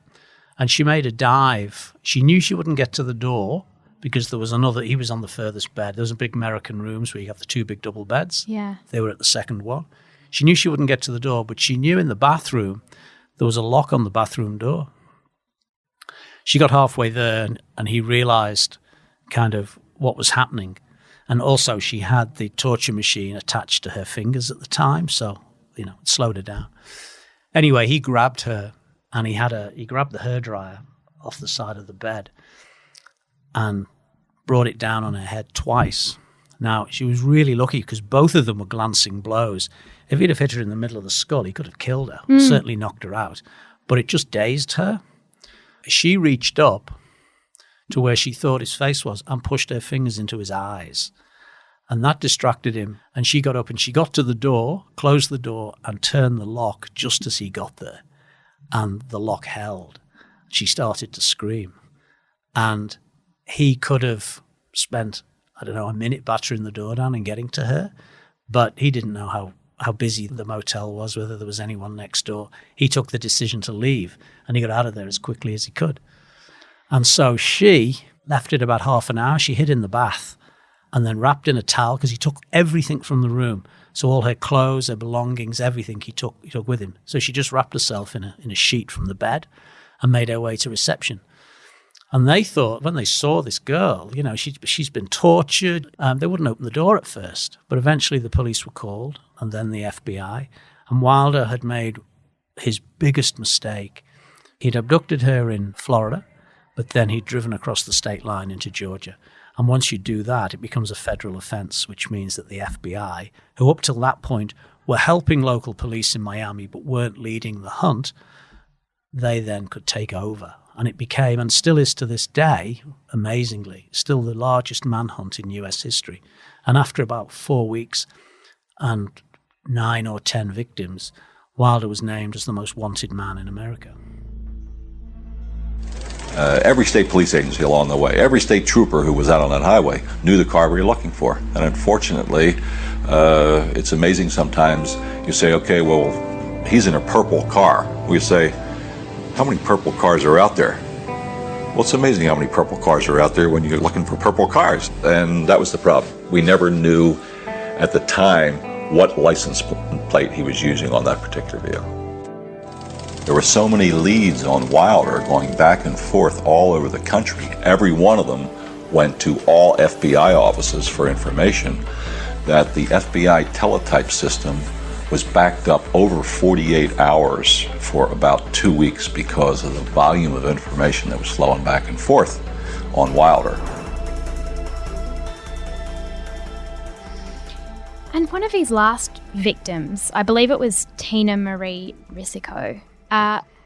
and she made a dive. She knew she wouldn't get to the door because there was he was on the furthest bed. There was a big American rooms where you have the 2 big double beds. Yeah. They were at the second one. She knew she wouldn't get to the door, but she knew in the bathroom there was a lock on the bathroom door. She got halfway there and he realized kind of what was happening. And also she had the torture machine attached to her fingers at the time, so, it slowed her down. Anyway, he grabbed her and he grabbed the hairdryer off the side of the bed and brought it down on her head twice. Now, she was really lucky because both of them were glancing blows. If he'd have hit her in the middle of the skull, he could have killed her, certainly knocked her out. But it just dazed her. She reached up to where she thought his face was and pushed her fingers into his eyes. And that distracted him. And she got up and she got to the door, closed the door, and turned the lock just as he got there. And the lock held. She started to scream. And he could have spent, a minute battering the door down and getting to her. But he didn't know how busy the motel was, whether there was anyone next door. He took the decision to leave, and he got out of there as quickly as he could. And so she left it about half an hour. She hid in the bath and then wrapped in a towel because he took everything from the room. So all her clothes, her belongings, everything he took with him. So she just wrapped herself in a sheet from the bed and made her way to reception. And they thought, when they saw this girl, she's been tortured. They wouldn't open the door at first. But eventually the police were called, and then the FBI. And Wilder had made his biggest mistake. He'd abducted her in Florida, but then he'd driven across the state line into Georgia. And once you do that, it becomes a federal offense, which means that the FBI, who up till that point were helping local police in Miami but weren't leading the hunt, they then could take over. And it became, and still is to this day, amazingly, still the largest manhunt in US history. And after about 4 weeks and 9 or 10 victims, Wilder was named as the most wanted man in America. Every state police agency along the way, every state trooper who was out on that highway knew the car we were looking for. And unfortunately, it's amazing sometimes you say, okay, well, he's in a purple car. We say, how many purple cars are out there? Well, it's amazing how many purple cars are out there when you're looking for purple cars. And that was the problem. We never knew at the time what license plate he was using on that particular vehicle. There were so many leads on Wilder going back and forth all over the country. Every one of them went to all FBI offices for information that the FBI teletype system was backed up over 48 hours for about 2 weeks because of the volume of information that was flowing back and forth on Wilder. And one of his last victims, I believe it was Tina Marie Risico,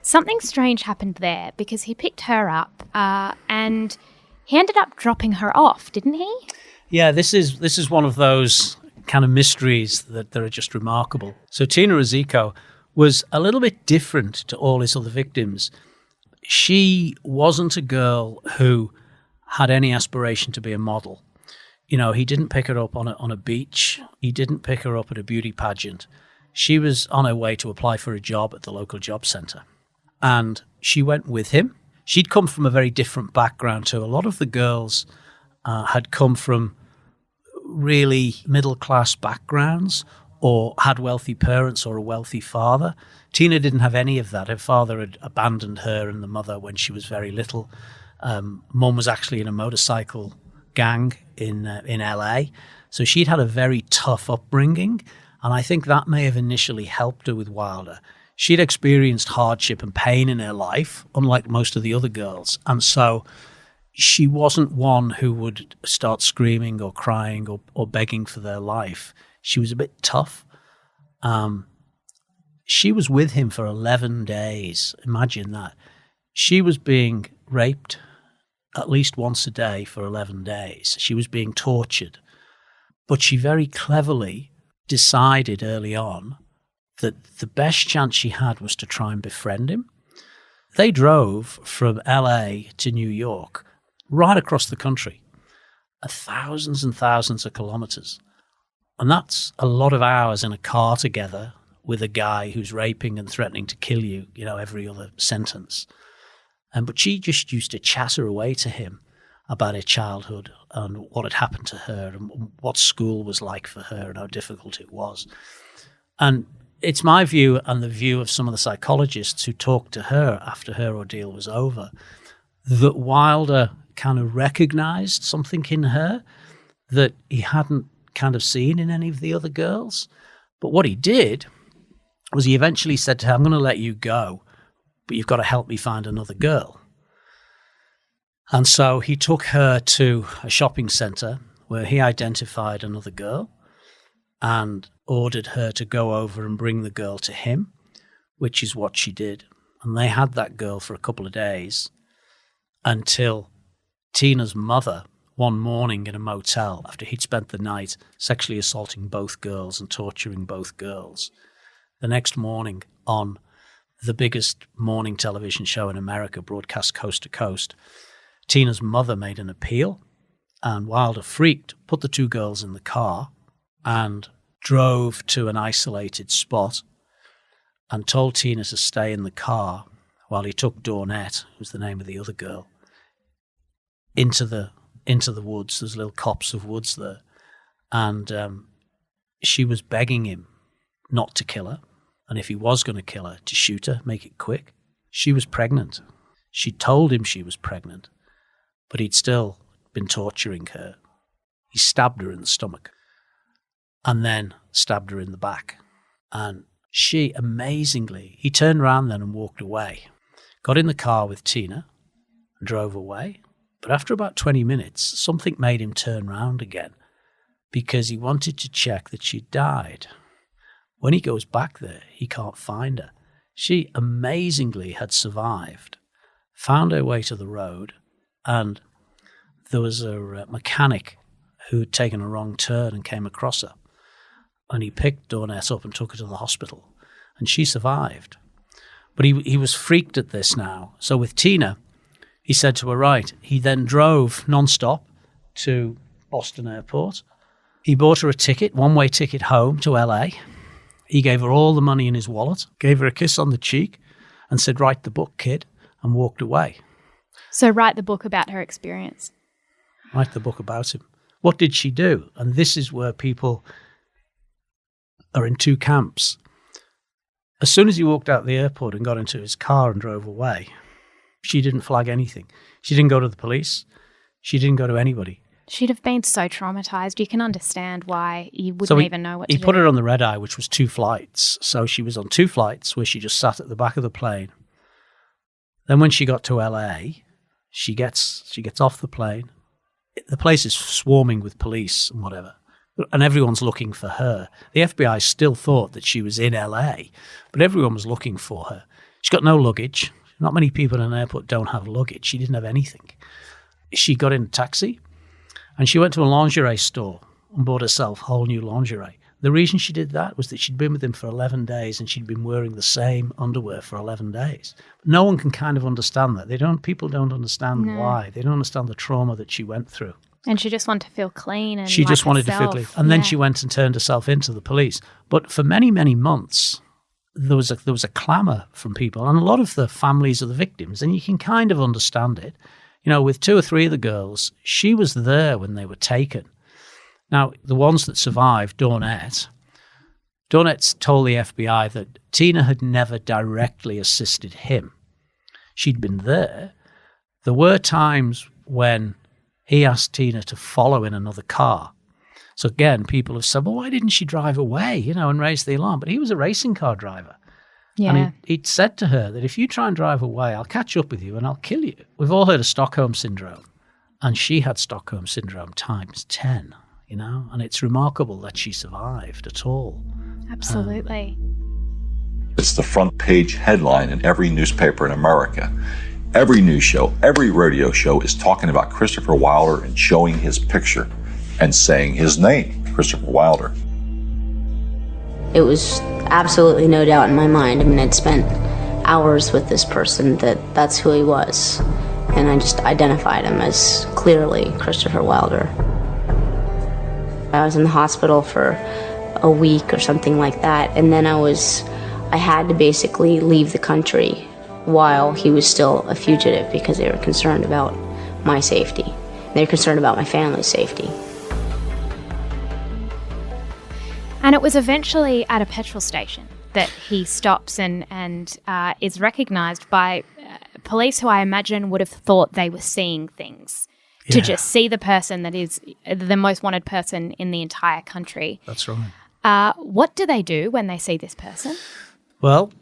something strange happened there because he picked her up and he ended up dropping her off, didn't he? Yeah, this is one of those kind of mysteries that are just remarkable. So Tina Risico was a little bit different to all his other victims. She wasn't a girl who had any aspiration to be a model. He didn't pick her up on a beach. He didn't pick her up at a beauty pageant. She was on her way to apply for a job at the local job centre. And she went with him. She'd come from a very different background too. A lot of the girls had come from really middle-class backgrounds or had wealthy parents or a wealthy father. Tina didn't have any of that. Her father had abandoned her and the mother when she was very little. Mum was actually in a motorcycle gang in LA. So she'd had a very tough upbringing. And I think that may have initially helped her with Wilder. She'd experienced hardship and pain in her life, unlike most of the other girls. And so she wasn't one who would start screaming or crying or begging for their life. She was a bit tough. She was with him for 11 days. Imagine that. She was being raped at least once a day for 11 days. She was being tortured. But she very cleverly decided early on that the best chance she had was to try and befriend him. They drove from LA to New York, right across the country, thousands and thousands of kilometers. And that's a lot of hours in a car together with a guy who's raping and threatening to kill you, every other sentence. But she just used to chatter away to him about her childhood and what had happened to her and what school was like for her and how difficult it was. And it's my view and the view of some of the psychologists who talked to her after her ordeal was over, that Wilder kind of recognised something in her that he hadn't kind of seen in any of the other girls. But what he did was he eventually said to her, I'm going to let you go, but you've got to help me find another girl. And so he took her to a shopping centre where he identified another girl and ordered her to go over and bring the girl to him, which is what she did. And they had that girl for a couple of days until Tina's mother, one morning in a motel, after he'd spent the night sexually assaulting both girls and torturing both girls, the next morning on the biggest morning television show in America, broadcast coast to coast, Tina's mother made an appeal, and Wilder, freaked, put the two girls in the car and drove to an isolated spot and told Tina to stay in the car while he took Dawnette, who's the name of the other girl, into the woods. There's little copse of woods there. And she was begging him not to kill her. And if he was going to kill her, to shoot her, make it quick. She was pregnant. She told him she was pregnant, but he'd still been torturing her. He stabbed her in the stomach and then stabbed her in the back. And she, amazingly, he turned around then and walked away, got in the car with Tina and drove away. But after about 20 minutes, something made him turn round again because he wanted to check that she'd died. When he goes back there, he can't find her. She amazingly had survived, found her way to the road, and there was a mechanic who had taken a wrong turn and came across her. And he picked Dawnette up and took her to the hospital, and she survived. But he was freaked at this now. So with Tina, he said to her, right, he then drove non-stop to Boston Airport. He bought her a ticket, one-way ticket home to LA. He gave her all the money in his wallet, gave her a kiss on the cheek, and said, write the book, kid, and walked away. So write the book about her experience. Write the book about him. What did she do? And this is where people are in two camps. As soon as he walked out the airport and got into his car and drove away, she didn't flag anything. She didn't go to the police. She didn't go to anybody. She'd have been so traumatized. You can understand why you wouldn't even know what to do. He put her on the red eye, which was 2 flights. So she was on 2 flights where she just sat at the back of the plane. Then when she got to LA, she gets off the plane. The place is swarming with police and whatever, and everyone's looking for her. The FBI still thought that she was in LA, but everyone was looking for her. She got no luggage. Not many people in an airport don't have luggage. She didn't have anything. She got in a taxi, and she went to a lingerie store and bought herself whole new lingerie. The reason she did that was that she'd been with him for 11 days and she'd been wearing the same underwear for 11 days. No one can kind of understand that. People don't understand why. They don't understand the trauma that she went through. And she just wanted to feel clean. And she just wanted to feel clean. And then she went and turned herself into the police. But for many, many months, there was a clamour from people, and a lot of the families of the victims, and you can kind of understand it. You know, with 2 or 3 of the girls, she was there when they were taken. Now, the ones that survived, Dawnette told the FBI that Tina had never directly assisted him. She'd been there. There were times when he asked Tina to follow in another car. So again, people have said, well, why didn't she drive away, and raise the alarm? But he was a racing car driver. Yeah. And he'd said to her that if you try and drive away, I'll catch up with you and I'll kill you. We've all heard of Stockholm Syndrome. And she had Stockholm Syndrome times 10. And it's remarkable that she survived at all. Absolutely. It's the front page headline in every newspaper in America. Every news show, every radio show is talking about Christopher Wilder and showing his picture and saying his name, Christopher Wilder. It was absolutely no doubt in my mind. I mean, I'd spent hours with this person that's who he was. And I just identified him as clearly Christopher Wilder. I was in the hospital for a week or something like that, and then I had to basically leave the country while he was still a fugitive because they were concerned about my safety. They were concerned about my family's safety. And it was eventually at a petrol station that he stops and is recognised by police who I imagine would have thought they were seeing things. To just see the person that is the most wanted person in the entire country. That's right. What do they do when they see this person? Well,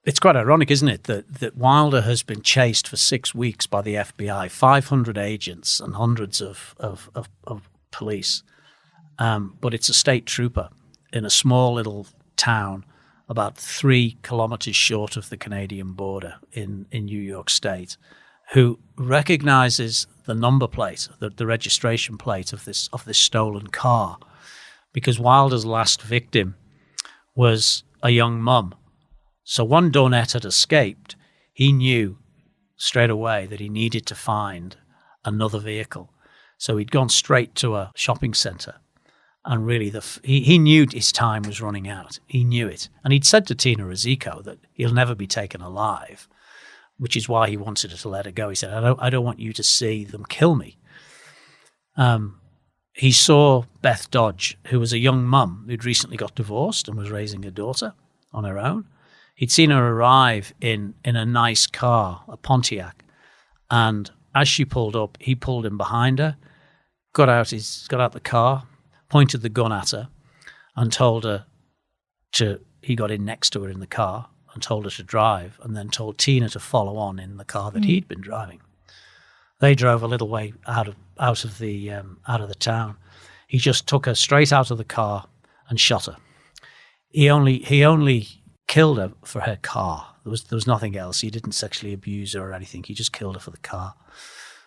it's quite ironic, isn't it, that Wilder has been chased for 6 weeks by the FBI, 500 agents and hundreds of police. But it's a state trooper in a small little town about 3 kilometers short of the Canadian border in New York State, who recognizes the number plate, the registration plate of this stolen car, because Wilder's last victim was a young mum. So one Dornette had escaped. He knew straight away that he needed to find another vehicle. So he'd gone straight to a shopping centre. And really, he knew his time was running out. He knew it. And he'd said to Tina Rizzico that he'll never be taken alive, which is why he wanted her to let her go. He said, I don't want you to see them kill me. He saw Beth Dodge, who was a young mum who'd recently got divorced and was raising a daughter on her own. He'd seen her arrive in a nice car, a Pontiac. And as she pulled up, he pulled in behind her, got out the car, pointed the gun at her, and told her he got in next to her in the car and told her to drive, and then told Tina to follow on in the car that he'd been driving. They drove a little way out of the town. He just took her straight out of the car and shot her. He only killed her for her car. There was nothing else. He didn't sexually abuse her or anything. He just killed her for the car.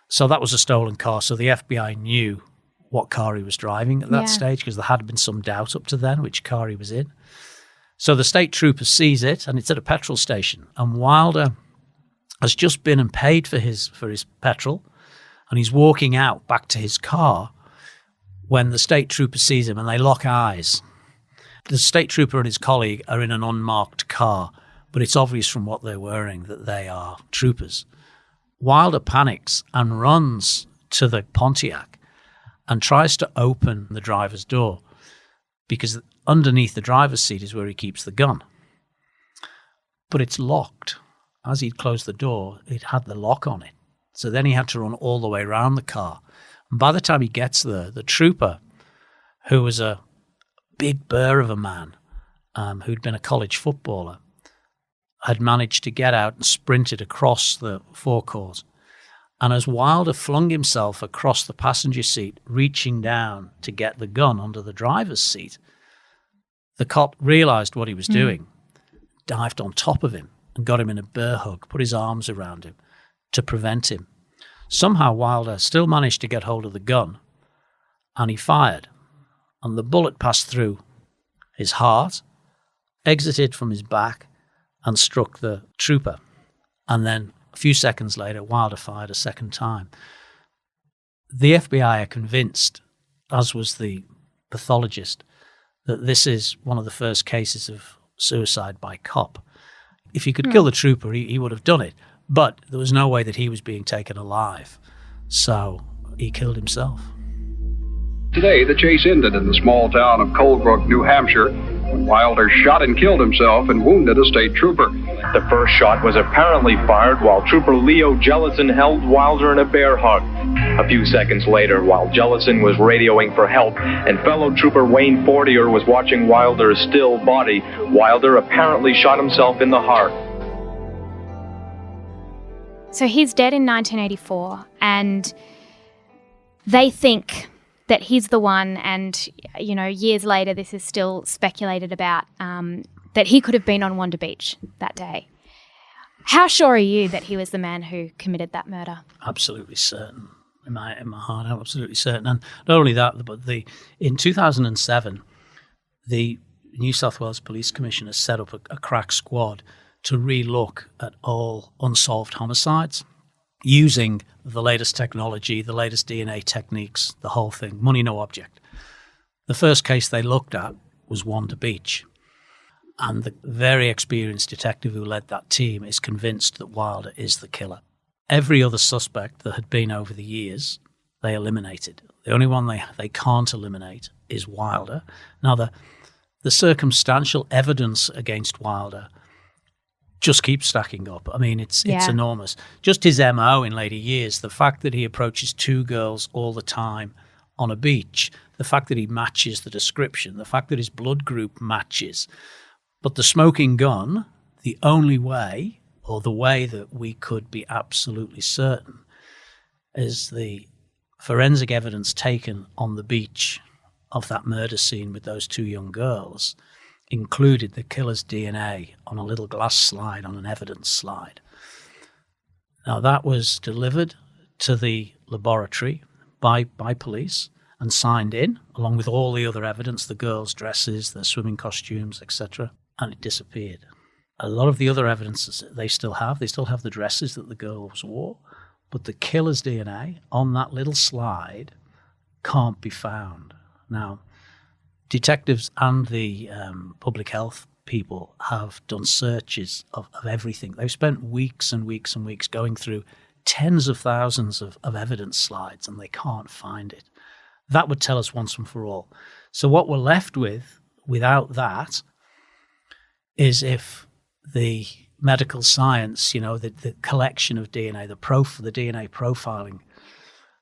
So that was a stolen car. So the FBI knew what car he was driving at that stage, because there had been some doubt up to then which car he was in. So the state trooper sees it, and it's at a petrol station. And Wilder has just been and paid for his petrol, and he's walking out back to his car when the state trooper sees him, and they lock eyes. The state trooper and his colleague are in an unmarked car, but it's obvious from what they're wearing that they are troopers. Wilder panics and runs to the Pontiac and tries to open the driver's door, because underneath the driver's seat is where he keeps the gun. But it's locked. As he'd closed the door, it had the lock on it. So then he had to run all the way around the car. And by the time he gets there, the trooper, who was a big burr of a man, who'd been a college footballer, had managed to get out and sprinted across the forecourt. And as Wilder flung himself across the passenger seat, reaching down to get the gun under the driver's seat, the cop realized what he was doing, dived on top of him and got him in a bear hug, put his arms around him to prevent him. Somehow Wilder still managed to get hold of the gun, and he fired. And the bullet passed through his heart, exited from his back, and struck the trooper. And then a few seconds later, Wilder fired a second time. The FBI are convinced, as was the pathologist, that this is one of the first cases of suicide by cop. If he could kill the trooper, he would have done it. But there was no way that he was being taken alive. So he killed himself. Today, the chase ended in the small town of Coldbrook, New Hampshire, when Wilder shot and killed himself and wounded a state trooper. The first shot was apparently fired while Trooper Leo Jellison held Wilder in a bear hug. A few seconds later, while Jellison was radioing for help and fellow Trooper Wayne Fortier was watching Wilder's still body, Wilder apparently shot himself in the heart. So he's dead in 1984, and they think that he's the one, and, you know, years later this is still speculated about, that he could have been on Wanda Beach that day. How sure are you that he was the man who committed that murder? Absolutely certain. In my heart, I'm absolutely certain. And not only that, but in 2007, the New South Wales Police Commissioner set up a crack squad to re-look at all unsolved homicides using the latest technology, the latest DNA techniques, the whole thing, money, no object. The first case they looked at was Wanda Beach. And the very experienced detective who led that team is convinced that Wilder is the killer. Every other suspect that had been over the years, they eliminated. The only one they can't eliminate is Wilder. Now, the circumstantial evidence against Wilder just keeps stacking up. I mean, it's enormous. Just his MO in later years, the fact that he approaches two girls all the time on a beach, the fact that he matches the description, the fact that his blood group matches. But the smoking gun, the only way, or the way that we could be absolutely certain, is the forensic evidence taken on the beach of that murder scene with those two young girls included the killer's DNA on a little glass slide, on an evidence slide. Now, that was delivered to the laboratory by police and signed in, along with all the other evidence, the girls' dresses, their swimming costumes, etc., and it disappeared. A lot of the other evidence they still have the dresses that the girls wore, but the killer's DNA on that little slide can't be found. Now, detectives and the public health people have done searches of everything. They've spent weeks and weeks and weeks going through tens of thousands of evidence slides, and they can't find it. That would tell us once and for all. So what we're left with, without that, is if the medical science, the collection of DNA, the DNA profiling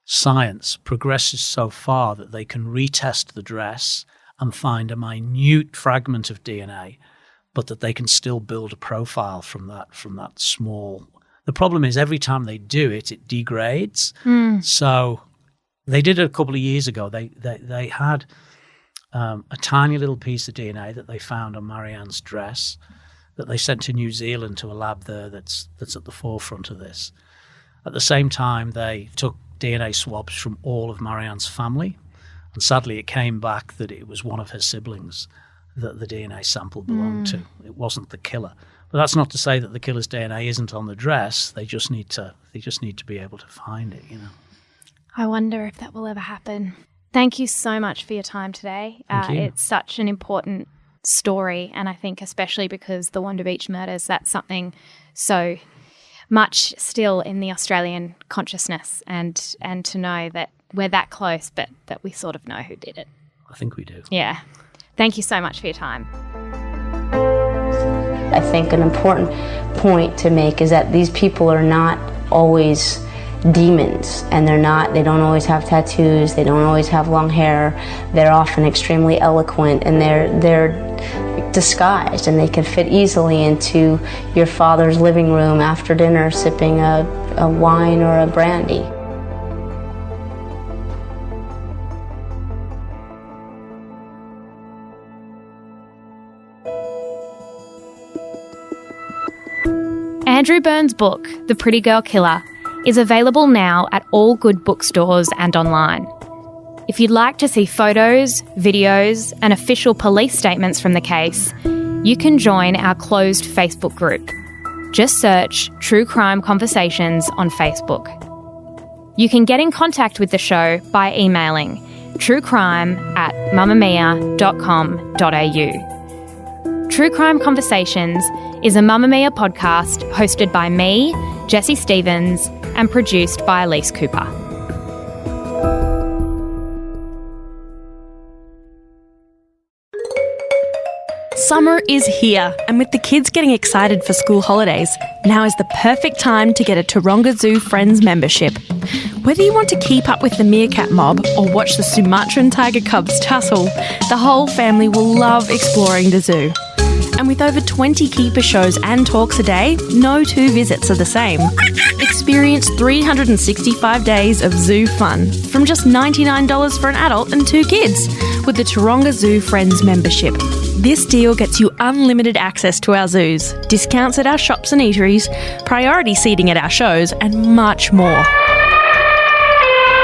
science progresses so far that they can retest the dress and find a minute fragment of DNA, but that they can still build a profile from that small. The problem is every time they do it, it degrades. So they did it a couple of years ago. They had a tiny little piece of DNA that they found on Marianne's dress that they sent to New Zealand to a lab there that's at the forefront of this. At the same time, they took DNA swabs from all of Marianne's family, and sadly it came back that it was one of her siblings that the DNA sample belonged to. It wasn't the killer. But that's not to say that the killer's DNA isn't on the dress. They just need to be able to find it, I wonder if that will ever happen. Thank you so much for your time today. Thank you. It's such an important story, and I think especially because the Wanda Beach murders, that's something so much still in the Australian consciousness, and to know that we're that close, but that we sort of know who did it. I think we do. Yeah. Thank you so much for your time. I think an important point to make is that these people are not always demons, and they don't always have tattoos, they don't always have long hair. They're often extremely eloquent, and they're disguised, and they can fit easily into your father's living room after dinner sipping a wine or a brandy. Andrew Byrne's book, The Pretty Girl Killer, is available now at all good bookstores and online. If you'd like to see photos, videos, and official police statements from the case, you can join our closed Facebook group. Just search True Crime Conversations on Facebook. You can get in contact with the show by emailing truecrime@mamamia.com.au. True Crime Conversations is a Mamamia podcast hosted by me, Jessie Stephens, and produced by Elise Cooper. Summer is here, and with the kids getting excited for school holidays, now is the perfect time to get a Taronga Zoo Friends membership. Whether you want to keep up with the meerkat mob or watch the Sumatran tiger cubs tussle, the whole family will love exploring the zoo. And with over 20 keeper shows and talks a day, no two visits are the same. Experience 365 days of zoo fun from just $99 for an adult and 2 kids with the Taronga Zoo Friends membership. This deal gets you unlimited access to our zoos, discounts at our shops and eateries, priority seating at our shows, and much more.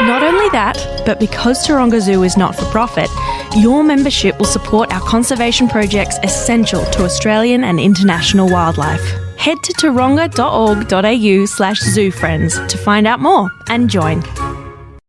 Not only that, but because Taronga Zoo is not-for-profit, your membership will support our conservation projects essential to Australian and international wildlife. Head to taronga.org.au/zoofriends to find out more and join.